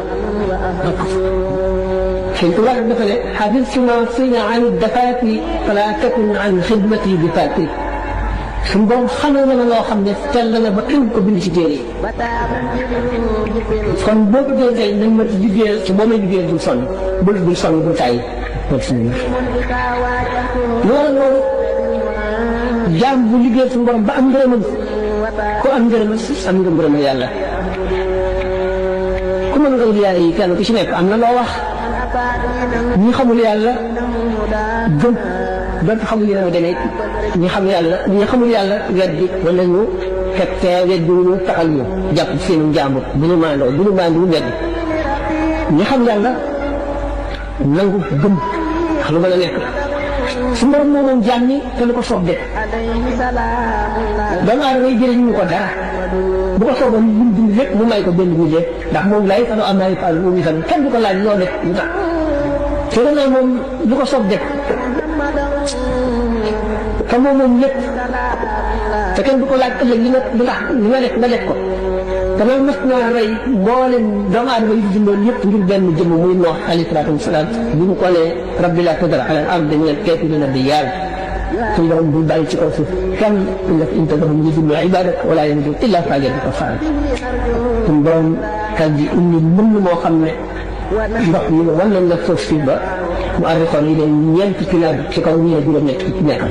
Sëñ Tuubaa dafa ne xafidtu ma fiya an dafaati fala takun an xidmati bi faati suñu borom xamal na ma loo xam ne tell na ba kenn ko bind ci téere yi kon boo ko dee tey nañ ma liggéeyal te boo may liggéeyal bul sonn bul sonn bul tàyyi loolu jaam bu liggéeyal suñu borom ba am ngërëmam ku am ngërëmal am nga ngërëmal yàlla ku mën nga wut yàlla yi kenn ku ci nekk am na loo wax ñi xamul yàlla gëm doon xamul yàlla demee ñi xamul yàlla weddi wala ñu fekk weddi ñu taxal ñu jàpp seenu njàmbur bu ñu maandoo weddi ñi xam yàlla nangu gëm wax lu mën a nekk su borom moo moom jaam ñi te lu ko soob de doomu aadama yi jëriñ ñu ko dara bu ko sooboon lu mu dund lépp mu may ko benn millier ndax moom lay fano am naa pal moom itam kenn du ko laaj loo def lu tax te danaa moom lu ko soob def te moom moom lépp te kenn du ko laaj ëllëg li nga def nga def ko dama mas naa rey mboolem doomu aadama yi dundoon yëpp ngir benn jëmm muy Noox alayhi salaatu wasalaam bi mu ko nee rabbi laa tadar ala al-ardi minal kaafiriina diyyaar suñu borom bul bàyyi ci kaw suuf kenn innaka in tadharhum yudillu ibaadak wa laa yalidu illaa faajiran kaffaar suñu borom kal ji indi mën moo xam ne ndox yi wan nañ la suuf si ba mu arrikoon yi leen ñeenti kilaab ci kaw ñu ne juróom-ñett ci nekkal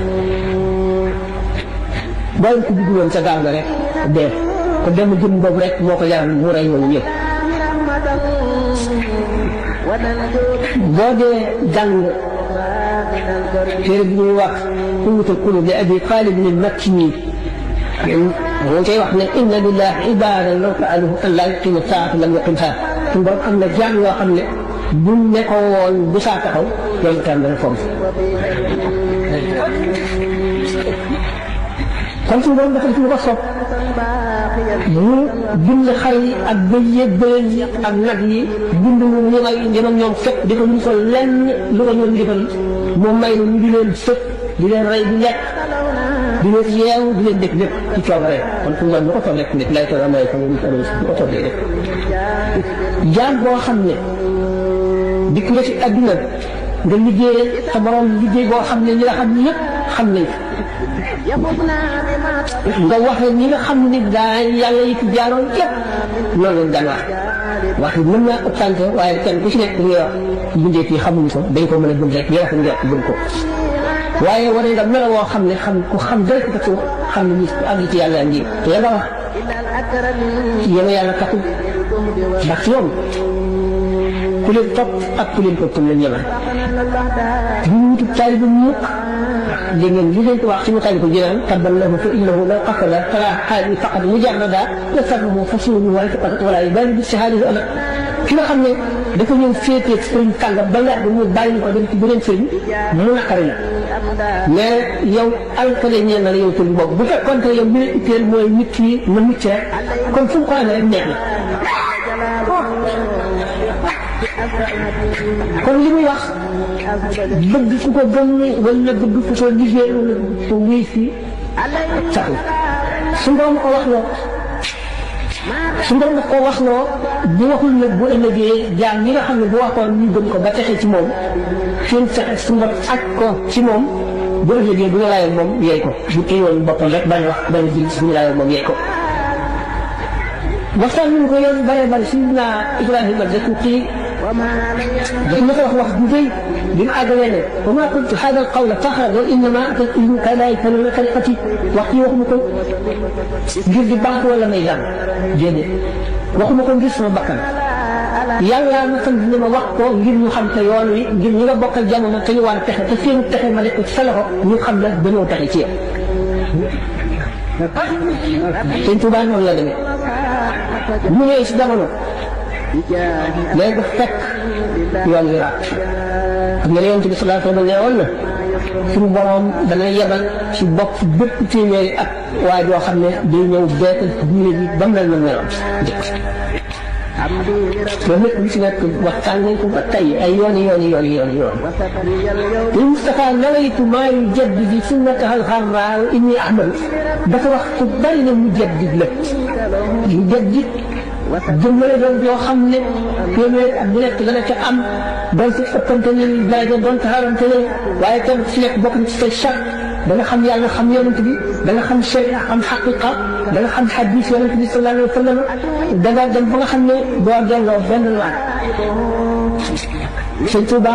booy ko duggoon sa gaal ga rek dee ko dem jëm boobu rek moo ko jaral mu rey ñooñu ñëpp boo dee jàng téere bi ñuy wax quwwatul quluub li Abi Taalib al-Makki moo koy wax ne inna lillahi ibaadan law fa'aluhu an laa yuqiimu saa'ata lam yuqimhaa suñu borom am na jaam yoo xam ne buñ ne ko woon bu saa taxaw loolu itam dana fomm kon suñu borom dafa def lu ko soob mu bind xar yi ak bëy yeeg bëleen yi ak nag yi bind mu ñu ay njëmam ñoom fekk di ko ñu ko lenn lu ko ñoom defal moom may nu ñu di leen fekk di leen rey di lekk di leen yeew di leen def lépp ci coobare kon suñu borom lu ko soob rek nit lay toog amay xam lu ko soob lay def jaam boo xam ne dikk nga ci àdduna nga liggéeyal sa borom liggéey boo xam ne ñi la xam ñëpp xam nañ nga waxe ñi nga xam ne daa yàlla yi fi jaaroon képp loolu lañ daan wax mën naa ëppante waaye kenn ku ci nekk li nga wax bindee fii xamuñu ko dañ ko mën a gëm rek yoo xam ne gëm ko waaye wane nga melo woo xam ne xam ku xam dara ko ci xam ne nit àgg ci yàlla ngi te nga wax yéen yàlla taxul ndax ñoom ku leen topp ak ku leen topp leen ñëwal ñu wutu taalibe mukk dégg ngeen li leen ko wax suñu taalibe ko jënaan tabban lahu fa innahu law qafala fala xaali faqat mujarrada yasafahu fasiluhu wala faqat wala yubali bi shahadati ëllëg ki nga xam ne dafa ñëw féetee sëriñ kàngam ba nga mu bàyyi ko dem ci beneen sëriñ mu naqari la mais yow alkale ñeel na la yow sëriñ boobu bu fekkoon te yow li la itteel mooy nit ki na mucc rek kon fu mu ko amee rek neex na kon li muy wax bëgg ku ko gëm wala bëgg ku ko liggéey wala ko wéy si saxul su ngoom ko wax loo su ngoom ko wax loo bu waxul nag bu ëllëgee jaam ñi nga xam ne bu waxoon ñu gëm ko ba texe ci moom seen fexe su ngoom aj ko ci moom bu ëllëgee bu ñu laayal moom yeey ko bu téyoon boppam rek bañ wax bañ jël si bu ñu laayal moom yeey ko waxtaan nañu ko yoon bare bare si naa Ibrahima Dasuuqi dafa ma ko wax bu rëy bi mu àggalee ne wa maa qultu haadha al-qawla faxran wa innamaa ataytuka laa yasaluuna tariqati waxtu waxuma ko ngir di banque wala may daan déedéet waxuma ko ngir sama bakkan yàlla ma sant ne ma wax ko ngir ñu xam te yoon wi ngir ñi nga bokkal jamono te ñu war a texe te seen texe ma def ko ci sa loxo ñu xam la dañoo texe ci yow. Sëñ Tuubaa noonu la demee mu ñëwee si jamono léegi dafa fekk yoon wi raat xam nga Yonent bi sallallahu alayhi wa sallam ne woon na suñu borom dana yebal ci bopp bépp téeméeri at waaye doo xam ne day ñëw beetal diine bi ba mel na meloon loolu lépp li ci nekk waxtaan nañ ko ba tey ay yooni te Moustapha nawaytu maa yujaddid sunnataha al-gharraa inni ahmadu dafa wax ku bari na mujaddid la mujaddid jëmmale doon yoo xam ne téeméer ak bu nekk dana ca am doon ci ëppante ne daraja doon taxawante ne waaye tam ci nekk bokk na ci say charte da nga xam yàlla xam yonent bi da nga xam sharia xam xaqiqa da nga xam xadis yonent bi sallallahu alayhi wa sallam da nga dem ba nga xam ne doo delloo benn laaj Sëñ Tuuba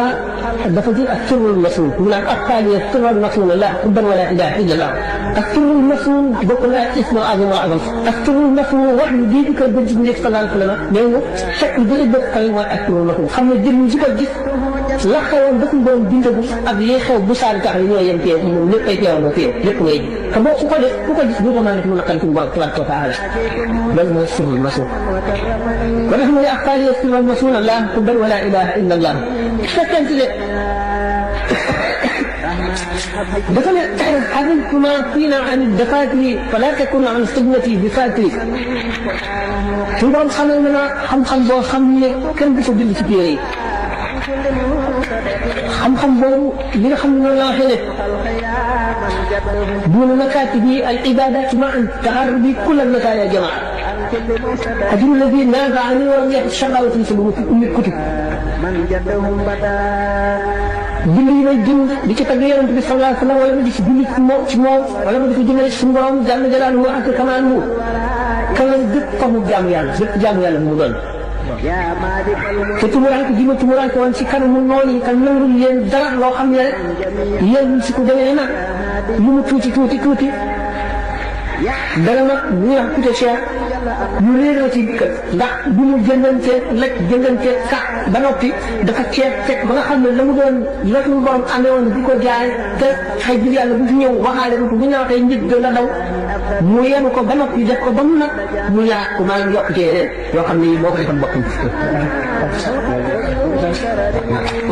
dafa jël ak sirrul masuun mu naan aqaaliya sirrul masuun la xubban wala ilaha illa allah ak sirrul masuun bokk na ak ismu azam wa azam ak sirrul masuun wax ñu bii di ko bëgg ci nekk sallallahu alayhi wa sallam nee nga chaque bi di bëgg xel mooy ak sirrul masuun xam ne jëmm si ko gis la xewoon dafa doon bindagu ak liy xew bu saal tax yi ñoo yem teew moom lépp ay teewandoo teew lépp ngay ji te boo ku ko gis bu ko mën a def mu naqal ci borom tabaraka wa taala loolu mooy sirrul masuun ba def ne aqaaliya sirrul masuun la xubban wala ilaha illa allah fekkente ne dafa ne xafidtu maa fiinaa an dafaatiri falaa takun an xidmati bi faatiri suñu borom xamal na xam-xam boo xam ne kenn du ko bind ci téere yi xam-xam boobu li nga xam ne noonu la waxee ne duuna makaatibi al ibaadaat ma an taxarrubi kulla mataaya jamaa ajru alladi naafaani wa lam yaxsh shaqaawatan fi ummi kutub bind yi may bind di ci tagg Yonent bi sallallahu alayhi wa sallam wala ma di ci bind ci moom wala ma di ko jëmale ci suñu borom jàll jalaaluhu ak kamaan mu kamaan bépp famu jaamu yàlla bépp jaamu yàlla mu doon te tumuraanke gi ma tumuraanke woon ci kanamu noonu yi kan nangul leen dara loo xam ne rek yéen si ko demee nag lu mu tuuti dara nag ñu wax coûté cher ñu réeroo ci kër ndax bu mu jëndantee lekk jëndantee sax ba noppi dafa ceeb fekk ba nga xam ne la mu doon la suñu borom amee woon di ko jaay te xëy bi yàlla bu fi ñëw waxaale ko bu ñu waxee njëg la daw mu yenu ko ba noppi def ko ba mu nag mu yaa ko maa ngi yokk ci yeneen yoo xam ne moo ko defal boppam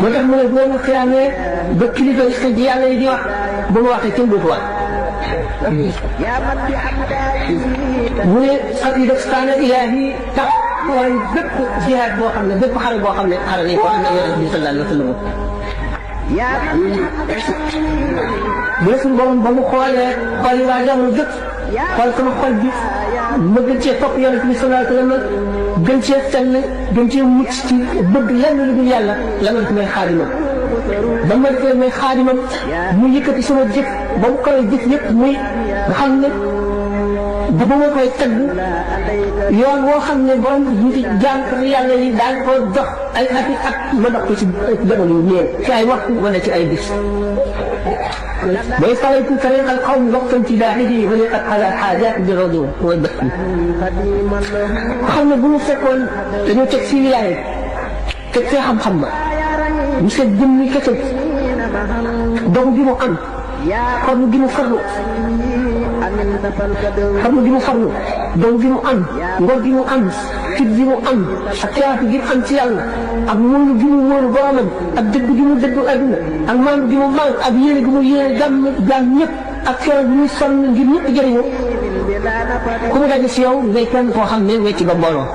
moo tax mu ne boo ma xiyaamee ba kilifa yi yàlla yi di wax ba mu waxee kenn dootu wax mu ne sax yi def taana ilaahi tax waaye bépp jihaad boo xam ne bépp xare boo xam ne xare nañ ko am na Yonent bi sallallahu alayhi wa sallam mu ne suñu borom ba mu xoolee xool yi waa jamono jëpp xool sama xol bi ma gën cee topp Yonent bi sallallahu alayhi wa sallam gën cee sell gën cee mucc ci bëgg lenn lu dul yàlla la nga may xaadima ba ma defee may xaadimam mu yëkkati sama jëf ba mu koy jëf yëpp muy nga xam ne ba ma koy tagg yoon woo xam ne borom ñu ci jànk yàlla yi daan ko dox ay ati at ma dox ko ci jamono yu néew ci ay waxtu wala ci ay bis ويستغيث طريق القوم وقت امتداحه ولقد على الحاجات بالرجوع والبخل xam ne bu ñu fekkoon dañoo teg si wilaaya teg see xam-xam ba ñu seet jëmmi kese doom gi mu am farlu gi mu farlu doom gi mu am ngor gi mu am fit gi mu am ak caatu gi mu am ci yàlla ak wóolu gi mu wóolu boromam ak dëgg gi mu dëgg adduna ak maandu gi mu maandu ak yéene gi mu yéene jàmm ñëpp ak coono bi muy sonn ngir ñëpp jëriñu ku mu daje si yow ngay kenn koo xam ne wecc nga mbooloo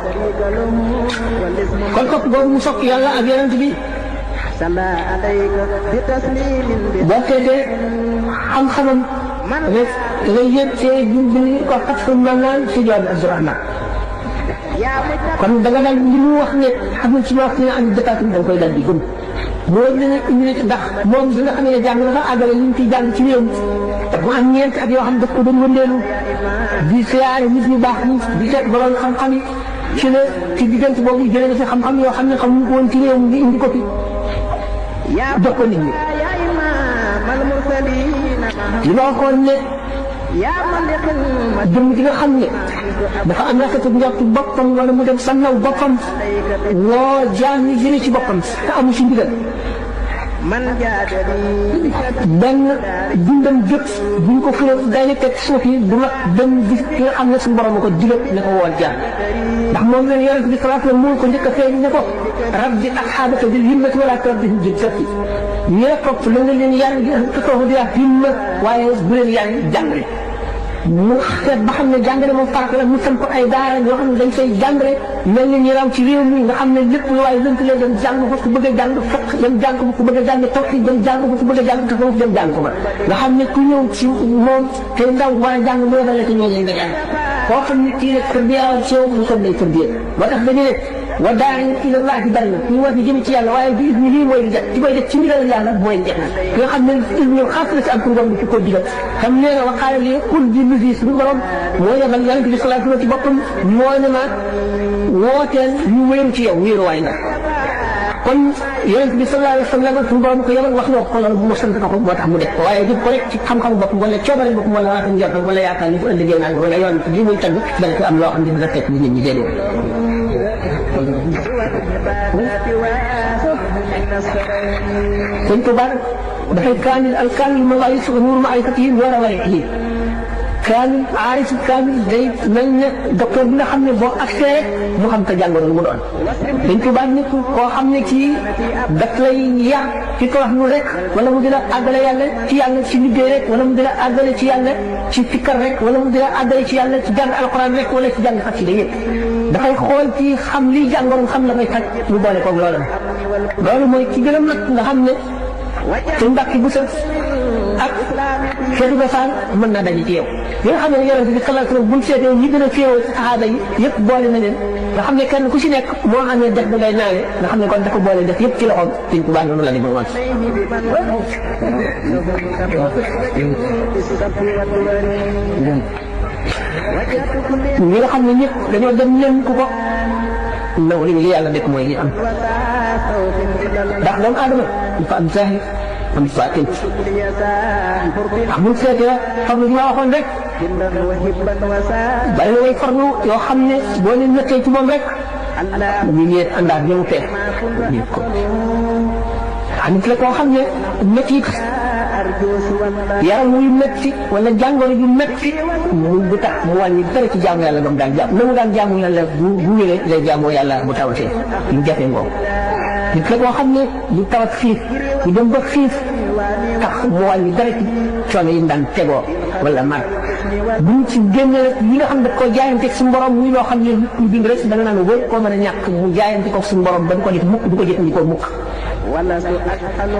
kon kooku boobu mu sokk yàlla ak yonent bi boo teetee xam-xamam rek ngay yëttee bi ko xat fa naan si joon Abdourahman kon da nga daal li mu wax ne xam nga ci wax ne am dëkkatum da nga koy dal di gëm moo dina indi ndax moom bi nga xam ne jàng dafa àggale li ñu ciy jàng ci réew mu am ñeenti at yoo xam daf ko doon wëndeelu di siyaare nit ñu baax ñi di seet borom xam-xam yi ci la ci diggante boobu jëlee na fi xam-xam yoo xam ne xamuñu ko woon ci réew mi indi ko fi jox ko nit ñi li ma waxoon ne jëmm ji nga xam ne dafa am rafetu njortu boppam wala mu dem sannaw boppam woo jaam ñi jëlee ci boppam te amu ci ndigal benn dundam jëpp buñ ko fële dañu teg suuf yi du mat benn gis ki nga xam ne suñu borom ko digal ne ko woon jaam ndax moom leen yonent bi salaatu la moo ko njëkk a feeñ ne ko rabbi asxaabaka bil himmati wala tardihim bil satti ñee topp la nga leen yar te kooku di wax himma waaye bu leen yar jàngale mu seet ba xam ne jàngale moom farata la mu samp ay daara yoo xam ne dañ koy jàngale mel ni ñu raw ci réew mi nga xam ne lépp lu waaye lënt leen dem jàng ko ku bëgg a jàng fekk dem jàng ko ku bëgg a jàng tawxiid dem jàng ko ku bëgg a jàng tasawuf dem jàng ko ba nga xam ne ku ñëw ci moom te ndaw war a jàng moo dale te ñoo leen nga jàng koo xam ne kii rek tërbiya ci yow mu kon lay tërbiya moo tax dañu ne wa daa'i ila Allah ci bari na ñu war di jëm ci yàlla waaye bi ni lii mooy def ci koy def ci ndigal yàlla mooy def ki nga xam ne ñu xaas la ci am pour borom bi ci ko digal xam ne wa qaala li qul bi nusi suñu borom moo yebal yonent bi sallallahu alayhi wa sallam ci boppam moo ne ma wooteel ñu wéeru ci yow wéeru waay nga kon yonent bi sallallahu alayhi wa sallam suñu borom ko yebal wax na ko loolu mu sant ko moo tax mu def ko waaye def ko rek ci xam-xam boppam wala coobare boppam wala waata njort wala yaakaar ni bu ëllëgee naan wala yoon li muy tagg dana ko am loo xam ne dina fekk nit ñi déedéet Sëñ Tuubaa dafay kaamil al kaamil ma waaye su nuur maarifatihi wa rawaihi kaamil aarif kaamil day mel ne docteur bi nga xam ne boo accès rek mu xam ko jàngoro lu mu doon Sëñ Tuubaa nit koo xam ne kii daf lay yar ci torox lu rek wala mu di la àggale yàlla ci yàlla ci liggéey rek wala mu di la àggale ci yàlla ci fikkar rek wala mu di la àggale ci yàlla ci jàng alquran rek wala ci jàng xasida yëpp dafay xool ci xam lii jàngoro xam la koy faj mu boole koog loolu mooy ci gën a mat nga xam ne suñ mbàkki bu sa ak Cheikh Ibrahima Fall mën naa daje ci yow li nga xam ne yonent bi sallallahu alayhi wa sallam bu ñu seetee ñi gën a féewoo ci saxaaba yi yëpp boole na leen nga xam ne kenn ku ci nekk moo xam ne def da ngay naane nga xam ne kon dafa boole def yëpp ci loxoom Sëñ Tuubaa noonu la ni ba woon ñi nga xam ne ñëpp dañoo dem leen ku ko naw li yàlla def mooy li am ndax doomu aadama dafa am zahir am baatin ndax bu ñu seetee farlu gi ma waxoon rek bari na way farlu yoo xam ne boo leen nekkee ci moom rek ñu ngi àndaat ñoom fee ñu ko xam la koo xam ne métti yaram wuy métti wala jàngoro ju métti mu bu tax mu wàññi dara ci jaamu yàlla ba mu daan jàmm na mu daan jaamu yàlla bu wéree lay jaamoo yàlla bu tawatee ñu jafe ngoo nit la koo xam ne ñu tawat xiif ñu dem ba xiif tax mu wàññi dara ci coono yi daan tegoo wala mar buñ ci génne rek yi nga xam ne ko jaayante suñu borom muy loo xam ne nit ñu bind rek da nga naan wër koo mën a ñàkk mu jaayante ko suñu borom ba du ko def mukk du ko jëfandikoo mukk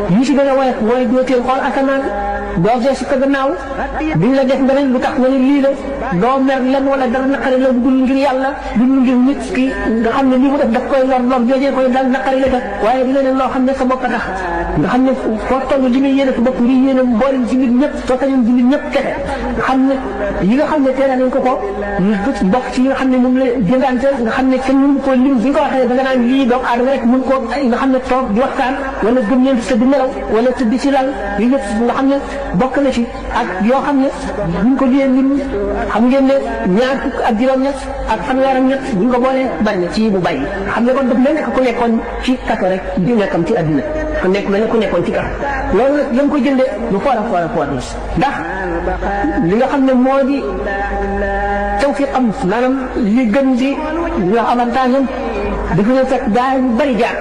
yi si gën a woyof mooy doo teel xool asamaan doo geesu ko gannaaw duñ la def nga ne lu tax nga ne lii la doo mer lenn wala dara naqari la dul ngir yàlla dul ngir nit ki nga xam ne li mu def daf koy lor joojee koy dal naqari la def waaye di nga ne loo xam ne sa bopp a tax nga xam ne foo toll li ngay yéene sa bopp li yéene mboolem ci nit ñëpp soo sañoon ci nit ñëpp kese nga xam ne yi nga xam ne teel nañ ko bokk ci yi nga xam ne moom la jëngante nga xam ne kenn mënu ko lim bi nga ko waxee da nga naan lii doomu aadama rek mën koo nga xam ne toog di waxtaan wala gëm leen tëdd nelaw wala tëdd ci lal yi yëpp nga xam ne bokk na ci ak yoo xam ne buñ ko liyee lim xam ngeen ne ñaar fukk ak juróom-ñett ak fanweer ak ñett buñ ko boolee bari na ci bu bàyyi xam ne kon daf mel ne ku nekkoon ci kaso rek di nekkam ci àddina ku nekk mel ne ku nekkoon ci kaso loolu nag la nga ko jëndee lu foor a ndax li nga xam ne moo di tawfiq am maanaam li gën di nga avantage am dafa ñu fekk gaa yu bari jaar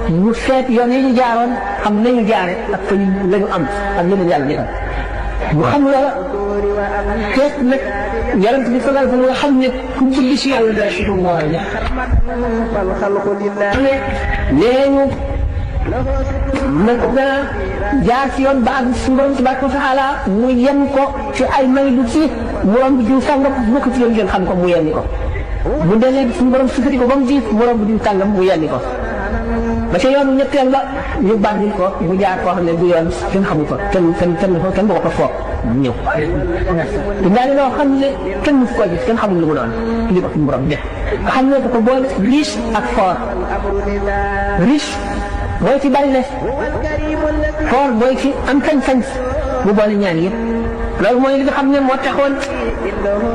ñu seet yoon yi ñu jaaroon xam nañu jaare ak fa la ñu am ak li leen yàlla defal bu xam loola teet nag yonent bi sallallahu alayhi wa sallam nga xam ne ku bëgg si yàlla dara si moo war a def nee ñu nag dana jaar ci yoon ba ak suñu borom tabaraka wa taala mu yem ko ci ay may lu ci mu romb jiw sàngam bu ko ci yoon ngeen xam ko mu yenni ko bu demee suñu borom sukati ko ba mu diis mu romb jiw sàngam mu yenni ko ba ca yoonu ñetteel la ñu bàndil ko mu jaar koo xam ne du yoon kenn xamu ko kenn boo ko foog ñëw te daal loo xam ne kenn mu ko gis kenn xamul lu mu doon li ko suñu borom def nga xam ne da ko boole riche ak fort riche mooy ci bari le fort mooy ci am sañ-sañ mu boole ñaan yëpp loolu mooy li nga xam ne moo taxoon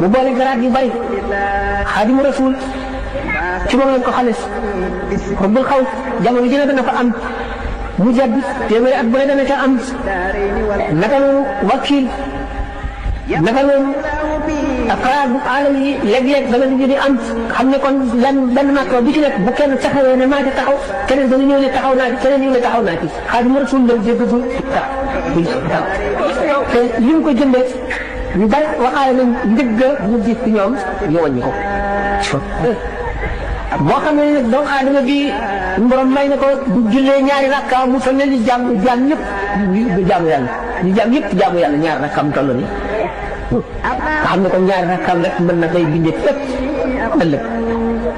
mu boole garaat yu bari Xaadimu Rasuul ci moom lañ ko xalis Rabbul Xawf jamono ji ne dana fa am mu jadd téeméeri at bu ne dana ca am naka noonu wakiil naka noonu afraad bu aalam yi léeg-léeg dana di am xam ne kon benn makka bu ci nekk bu kenn taxawee ne maa ci taxaw keneen dana ñëw ne taxaw naa ci keneen ñëw ne taxaw naa ci Xaadimu Rasuul la jéggatul te li mu ko jëndee ñu bari waxaale nañ njëgg ñu gis ci ñoom ñu wàññi ko boo xam ne nag doomu aadama bi borom may na ko du jullee ñaari rakka mu toll ne li jaam ñëpp du jaamu yàlla ñu jaam yëpp jaamu yàlla ñaari rakkaam toll ni nga xam ne kon ñaari rakkaam rek mën na koy bindee fépp ëllëg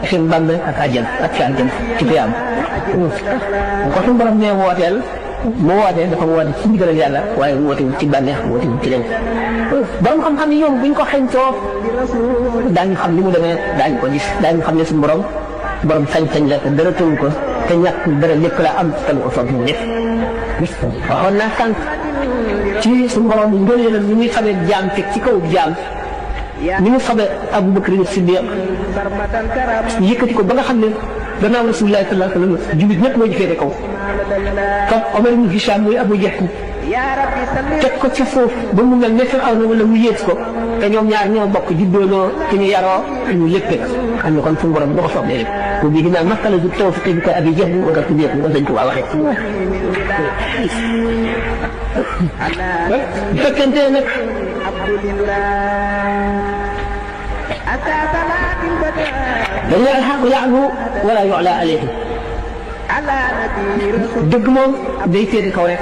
seen bàmbe ak àjjana ak ci àjjana ci tuyaam ko suñu borom ne wooteel mu wootee dafa woote ci ndigalal yàlla waaye woote ci bànneex woote ci leen borom xam-xam yi ñoom buñ ko xeñtoo daañu xam li mu demee daañu ko gis daañu xam ne suñu borom sañ-sañ la te dara tëwu ko te ñàkk dara lépp la am te lu ko soog mu def waxoon naa sànq ci suñu borom ngëneelam ni muy xamee jaam teg ci kaw jaam ni mu xamee Abu Bakr Siddiq yëkkati ko ba nga xam ne gannaaw Rasulullah sallallahu alayhi wa sallam jullit ñëpp moo ci féete kaw comme Omar ibn Hisham muy Abu Jahl teg ko ca foofu ba mu mel ne Firawna wala mu yées ko te ñoom ñaar ñoo bokk juddoonoo te ñu yaroo te ñu lépp xam ne kon suñu borom du ko soob léegi bu bii naan masala ju tawfiq bi ko Abi Jahl wala Siddiq nga dañ ko waa waxee bu fekkente nag dañu la alxaqu ya'lu wala yu'la alayhi dëgg moom day féete kaw rek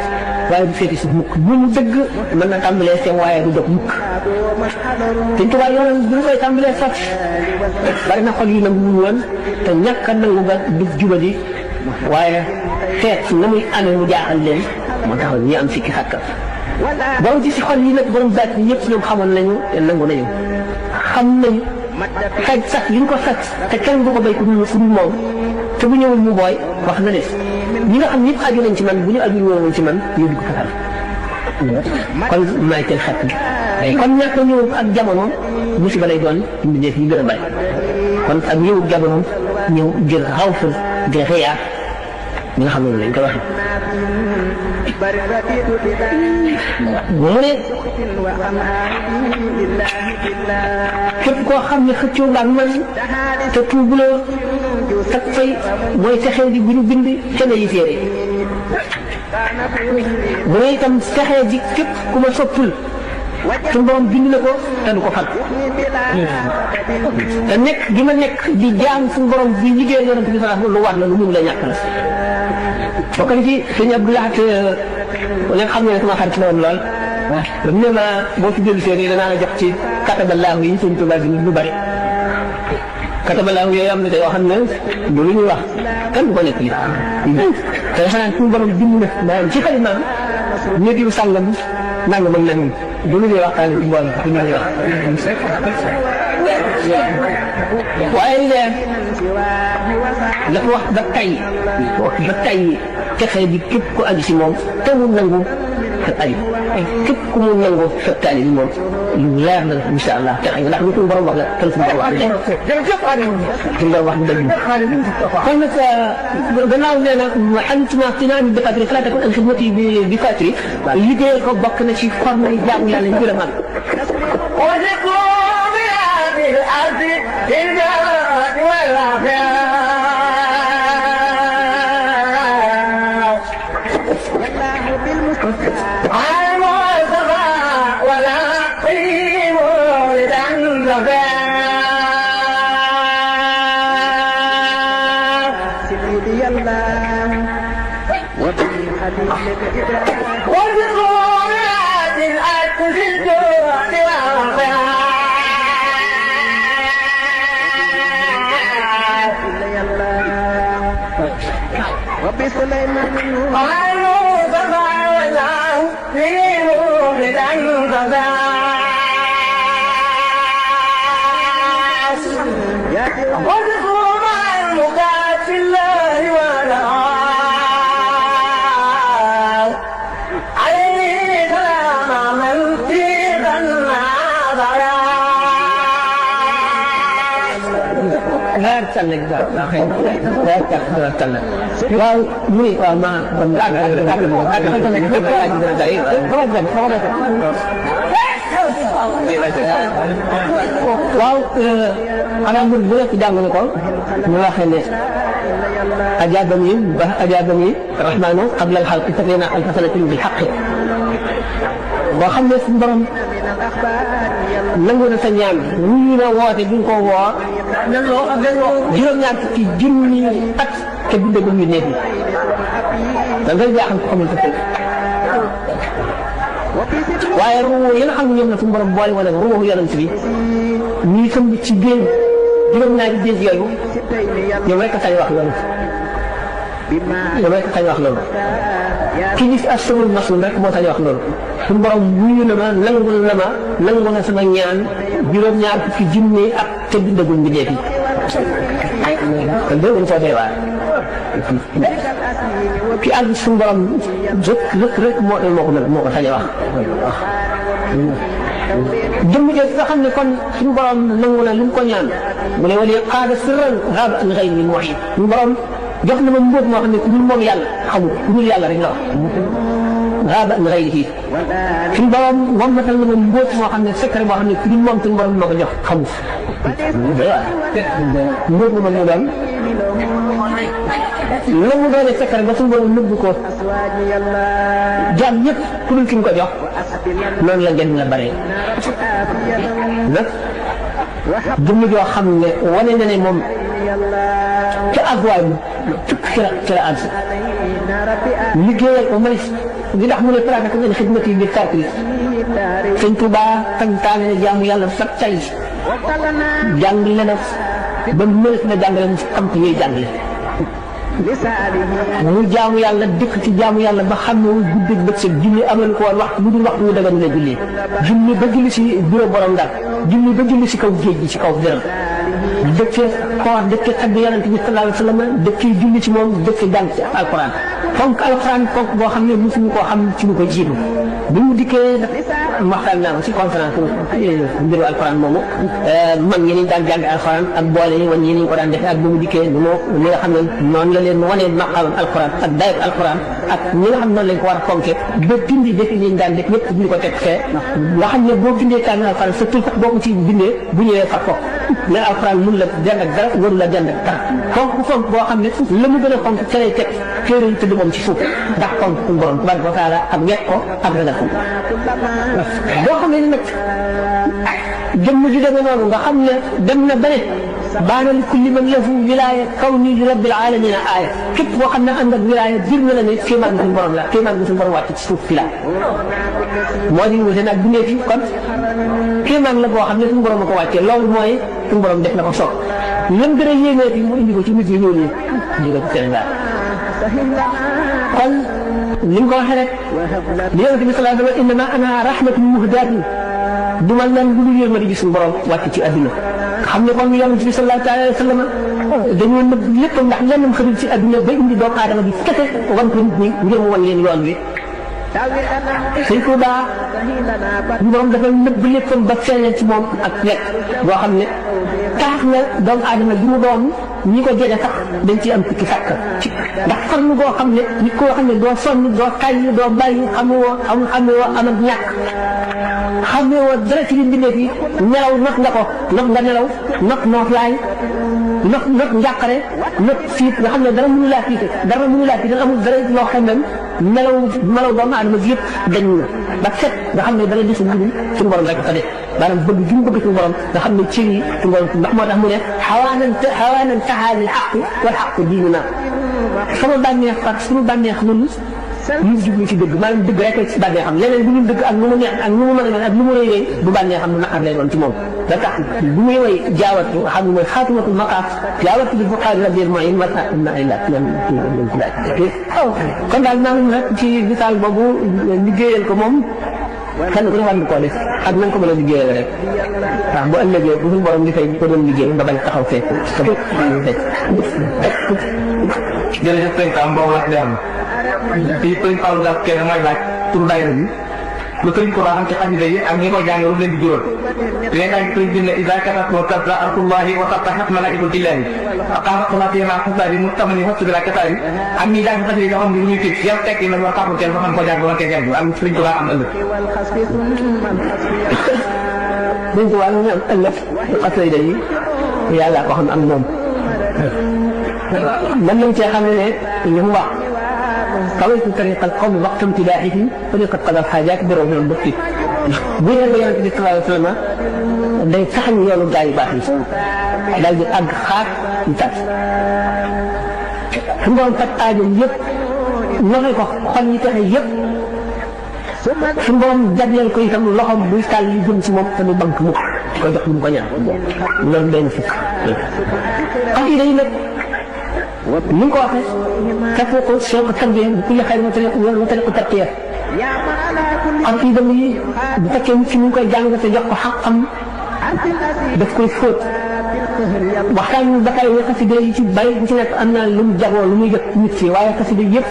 waaye du féete si mukk bu mu dëgg mën na tàmbalee seen waaye du dog mukk te tubaab yoonam bu ñu koy tàmbalee sax bari na xol yi nanguwul woon te ñàkk a nangu nga du jubali waaye seet na muy amee mu jaaxal leen moo tax ñu am sikki sàkka boo gis si xol yi nag borom baat yi yëpp ñoom xamoon nañu te nangu nañu xam nañu xaj sax li ñu ko sax te kenn du ko béy ku dul moom te bu ñëwul mu booy wax na des ñi nga xam ñëpp aju nañ ci man bu ñu aju woon ci man yóbbu ko fatal kon maay teel xet bi kon ñàkk a ñëw ak jamono musiba lay doon mbindeef yi gën a bari kon ak ñëw jamono ñëw jël xaw fa di xiyaar ñi nga xam ne lañ ko waxee mu ne képp koo xam ne xëccoo nga ak man te tuubuloo tak fay mooy texee di bu ñu bind ca la yi téere mu ne itam texee ji képp ku ma soppul suñu borom bind na ko te du ko fal te nekk gi ma nekk di jaam suñu borom di liggéey yonent bi sallallahu lu war la lu mun la ñàkk la bokk na ci sëñ Abdoulaye nga xam ne sama xarit la woon lool dam ne ma boo ci dellu seen yi danaa la jox ci katabalaahu yi sëñ Tuubaa bi lu bari katabalaahu yooyu am na te yoo xam ne du lu ñuy wax kenn du ko nekk li te xanaa suñu borom bind na maanaam ci xalimaam ñu diw sàngam nangam ak nangam du lu ñuy waxtaane ci mbooloo du ñuy wax waaye dafa wax ba tay texee bi képp ku aju si moom te mu nangu sa aju képp ku mu nangu sa taali bi moom lu leer la incha allah texe ndax lu suñu borom wax la te suñu borom wax suñu borom wax dëgg kon nag gannaaw nee na antima tinaan bi fatri fala takun alxidmati bi fatri liggéeyal ko bokk na ci forme yi jaamu yàlla ñu gën a mag waaw mu ne waaw ma waaw xanaa mbir bu nekk jàng na ko ñu waxee ne ajaabani rahmaanu qabla al-xalqi sab'iina alfa sanatin bil haqqi boo xam ne suñu borom nangu na sa ñaan ñu na woote duñ ko woo juróom-ñaar fukki junni at te bindagul ñu nekk da ngay jaaxal ko xamul ko waaye ruuxu yi nga xam ne ñoom la suñu borom boole wala ruuxu yonent bi ñuy sëmb ci géej juróom-ñaari géej yooyu ñoom rek a sañ wax loolu ñoom rek a sañ wax loolu ki gis as-sabul masul rek moo sañ wax loolu suñu borom wuyu na ma nangu na sama ñaan juróom-ñaar fukki junni ak te bindagul bi nekk kon de wuñ foo dee waar ki àgg suñu borom rek moo ko sañ wax jëmm jëf nga xam ne kon suñu borom nangu na lu mu ko ñaan mu ne wala qaada sirran raaba an ghayri muhit suñu borom jox na ma mbóot moo xam ne ku dul moom yàlla xamul ku dul yàlla rek la wax raaba an ghayrihi suñu borom wammatal na ma mbóot moo xam ne secret boo xam ne ku dul moom suñu borom moo ko jox xamul mbóot ma mu doon la mu doone secret ba suñu borom nëbb ko jaam ñëpp ku dul ki mu ko jox noonu la ngeen la bare nag jëmm joo xam ne wane na ne moom ca àgguwaay tukk ci la àgg liggéeyal ko manis li tax mu ne pratique ak xidmati bi fatri sëñ Tuubaa tantaane ne jaamu yàlla sax cay jàngale na ba mel na jàngale na xam te ñuy jàngale mu jaamu yàlla dëkk ci jaamu yàlla ba xam ne guddi bëccëg julli amal ko woon waxtu lu dul waxtu wu dagan la julli ba julli si bureau borom Ndar julli ba julli si kaw géej gi si kaw dërëm dëkkee koor dëkkee tagg yonent bi sallallahu alayhi wa sallam dëkkee julli ci moom dëkkee jàng ci alquran fonk alquran fonk boo xam ne mosuñu koo xam ci lu ko jiitu bi mu dikkee waxtaan naa ko ci conférence mbiru alquran moomu mag ñi ñu daan jàng alquran ak boole yi wan ñi ñu ko daan defee ak bi mu dikkee ni nga xam ne noonu la leen wanee maqaam alquran ak dayoo alquran ak ñi nga xam ne noonu lañ ko war a fonke ba bindi defi liñ daan def ñëpp ñu ko teg fee nga xam ne boo bindee kaamil alquran sa tur boo ko ci bindee bu ñëwee far ko ne alxuraan mun la jàng ak dara waru la jàng ak dara fonk boo xam ne la mu gën a fonk ca lay teg téere yi tëdd moom ci suuf ndax fonk suñu borom tabaraka wa taala ak wekk ko ak ragal ko boo xam ne nag jëmm ji demee noonu nga xam ne dem na ba ne baana li kulli man lahu wilaaya kawni li rabbil alamina aaya képp boo xam ne ànd ak wilaaya bir na la ne kéemaan bi suñu borom la kéemaan bi suñu borom wàcc ci suuf fi la moo di wute nag bindee fi kon kéemaan la boo xam ne suñu borom a ko wàccee loolu mooy suñu borom def na ko soog lan gën a yéemee fi mu indi ko ci nit yi ñuul ñi indi ko ci Sénégal kon ni nga ko waxee rek li yonent bi sallallahu alayhi wa sallam innama ana rahmatun muhdatun du ma leen lu dul yërmande gi suñu borom wàcc ci àdduna xam ne kon yonent bi sallallahu alayhi wa sallam dañoo nëbb lépp ndax lenn xëdul ci àdduna ba indi doomu aadama bi kese wan ko nit ñi ngir mu wan leen yoon wi Sëñ Tuubaa ñu borom dafa nëbb léppam ba feeñal ci moom ak wekk boo xam ne tax na doomu aadama bi mu doon ñi ko jege sax dañ ciy am tukki sàkk ci ndax farlu boo xam ne nit koo xam ne doo sonn doo tàyyi doo bàyyi xamewoo am ak ñàkk xamewoo dara ci li mbindeef yi nelaw not nga ko not nga nelaw not nooflaay not njàqare not fiit nga xam ne dara mënu laa fiite amul dara loo xam ne melaw doomu aadama bi yëpp dañ na ba set nga xam ne dara desul lu dul suñu borom rek fa def maanaam bëgg gi mu bëgg suñu borom nga xam ne cër yi suñu borom ndax moo tax mu ne xawaanan taxaa lil xaq wal xaq diinu naa sama bànneex par suñu bànneex noonu ñu jublu ci dëgg maanaam dëgg rek ci bànneexam leneen bu ñu dëgg ak lu mu neex ak lu mu mën a mel ak lu mu rëy rëy bu bànneexam lu naqar lay doon ci moom da tax bu muy way jaawatu xam nga mooy xaatimatul maqaaf jaawatu bi fuqaari rabbil mu'in wa na ay laaj kon daal naa ngi rek ci misaal boobu liggéeyal ko moom kenn ku ne war na koo def ak nañ ko mën a liggéeyal rek waaw bu ëllëgee bu suñu borom di fay ko doon liggéey nga bañ taxaw fekk jërëjëf président boobu wax leer na fii président Paul Daal kenn mooy laaj tur daayira bi lu sëriñ ko xam ci xasida yi ak ñi ko jàng lu leen di jural léegi nag sëriñ bi ne ida katatoo tabra arkullahi wa tattaxat malaikatu tillahi aqaama salaati ma xasaari mustamani wasu bila kasaari ak ñi jàng xasida yi nga xam ne ñuy tiit yow tekki na wax xamu teel ba xam ko jàng ba kenn am sëriñ ko am ëllëg sëriñ ko am ëllëg xasida yi yàlla ko xam am moom man nañ cee xam ne li mu wax قويت طريق القوم وقت امتداحه طريقة قضاء الحاجات بروح من البطي بين البيان صلى الله عليه وسلم day taxañ yoonu gaa yu baax yi daal di àgg xaar ñu tas su doon faj aajo yëpp noxee ko xol yi taxe yëpp su borom jagleel ko itam loxoom buy tàll li jëm si moom te du banque mukk koy jox mu ko ñaan loolu benn fukk xasida yi nag ni nga ko waxee تفوق سوق التربية بكل خير وطريق الترقية xasida yi bu fekkee nit ki mu ngi koy jàng te jox ko xaqam daf koy fóot waxtaan wi dafay xasida yi ci bari bu ci nekk am na lu mu jagoo lu muy jot nit ki waaye xasida yëpp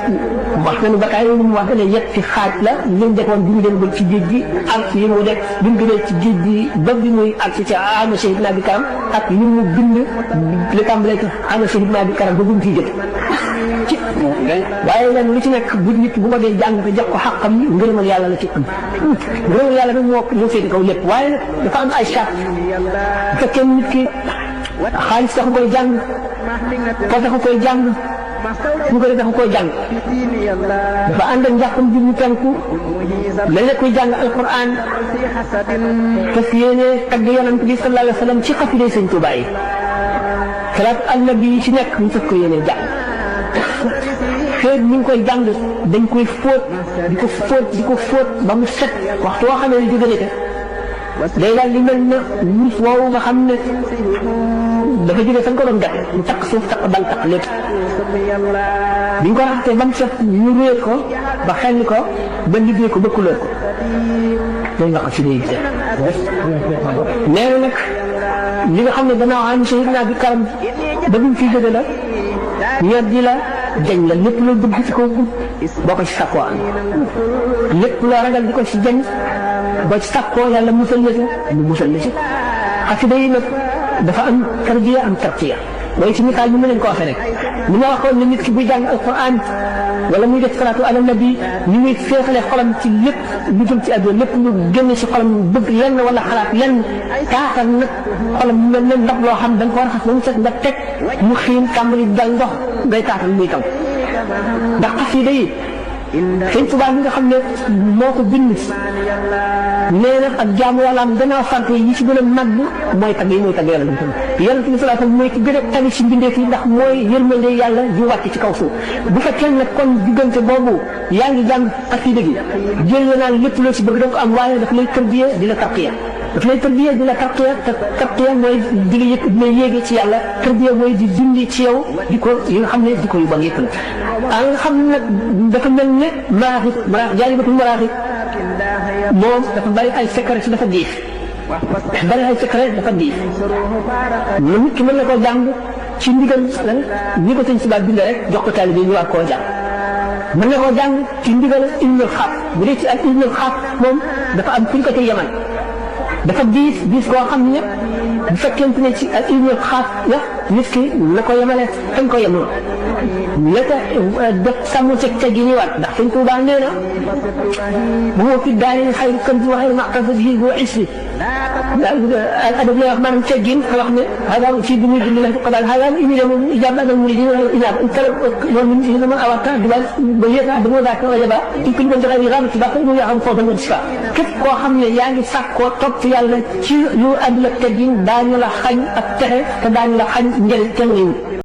wax nañu ba tey lu mu wax ne yëpp ci xaaj la li mu defoon bi mu dem ci géej gi ak yi mu def bi mu demee ci géej gi ba bi muy ak ci ama Seydina bi Karam ak yi mu bind li tàmbalee ci ama Seydina bi Karam ba bu mu ciy jot waaye nag lu ci nekk bu nit bu ko dee jàng te jox ko xaqam ngërëmal yàlla la ci am ngërëmal yàlla nag moo féete kaw lépp waaye nag dafa am ay charte bu fekkee nit ki xaalis taxu koy jàng po taxu koy jàng su ko dee taxu koy jàng dafa ànd ak njàppam bi ñu tànku mel ne kuy jàng alquran fas yéene tagg yonent bi sallallahu alayhi wa sallam ci xasida Sëñ Tuubaa yi salaatu annabi yi ci nekk ñu fas ko yéene jàng feet ñu ngi koy jàng dañ koy fóot di ko fóot ba mu set waxtu woo xamee ne jóge na day daal li mel na wurus woowu nga xam ne dafa jóge fa nga ko doon def ñu takk suuf takk bal takk lépp bi ñu ko raxatee ba mu set ñu réer ko ba xelli ko ba liggéey ko ba couleur ko day nga si day gise nee na nag li nga xam ne danaa am Seydina bi Karam ba mu fi jóge la ñor di la jañ la lépp loo bëgg ci kaw boo ko ci sàkkoo am lépp loo ragal di ko ci jañ boo ci sàkkoo yàlla musal la ci mu musal la ci xasida yi nag dafa am tarbiya am tarqiya mooy ci misaal bi ma leen ko waxee rek ni ma waxoon ne nit ki buy jàng alquran wala muy def salaatu ala nabi ni muy féexale xolam ci lépp lu jëm ci àdduna lépp lu génn ci xolam bëgg lenn wala xalaat lenn taatal nag xolam mu mel ne ndox loo xam da nga ko war a xas ba mu set nga teg mu xiin tàmbali dal ndox ngay taatal muy taw ndax xasida yi Sëñ Tuubaa mi nga xam ne moo ko bind nee na ak jaamu yàlla am gannaaw sant yi ci gën a màgg mooy tagg yi mooy tagg yàlla yonent bi sallallahu alayhi wa sallam mooy ki gën a tagg ci mbindeef yi ndax mooy yërmande yàlla ju wàcc ci kaw suuf bu fekkee nag kon diggante boobu yaa ngi jàng xasida gi jël naa lépp loo ci bëgg da ko am waaye daf lay tërbiye di la tarqiya daf lay tërbiye di la tarqiya te tarqiya mooy di la yëg di la yéege ci yàlla tërbiye mooy di dindi ci yow di ko yi nga xam ne di ko yu bon yëpp la nga xam ne nag dafa mel ne maraaxib jaalibatul maraaxib moom dafa bari ay secret ci dafa diis bari ay secret dafa diis nit ki mën na koo jàng ci ndigal lan ñi ko sëñ Tuubaa bind rek jox ko taalibe yi ñu war koo jàng mën na koo jàng ci ndigal ilmul xaaf bu dee ci ak ilmul xaaf moom dafa am fu ñu ko ca yemal dafa diis koo xam ne bu fekkente ne ci ak ilmul xaaf la nit ki la ko yemale fañ ko yemoo la ko def sàmm ca gi ñuy waat ndax Sëñ Tuubaa nee na bu ma fi daaneel xayru kan bi waxee maqtasa bi boo isri adab lay wax maanaam teggin wax ne xaaral ci bi muy dund la ko daal xaaral indi dem ijab adal mu di inaab kala loolu min dama awata dibal ba yéeta dama daa ko wajaba ci ko ñu joxe ram ci baax mu yaxam foofu nga ci képp koo xam ne yaa ngi sàkkoo topp yàlla ci lu ànd la teggin daañu la xañ ak texe te daañu la xañ njëriñ kenn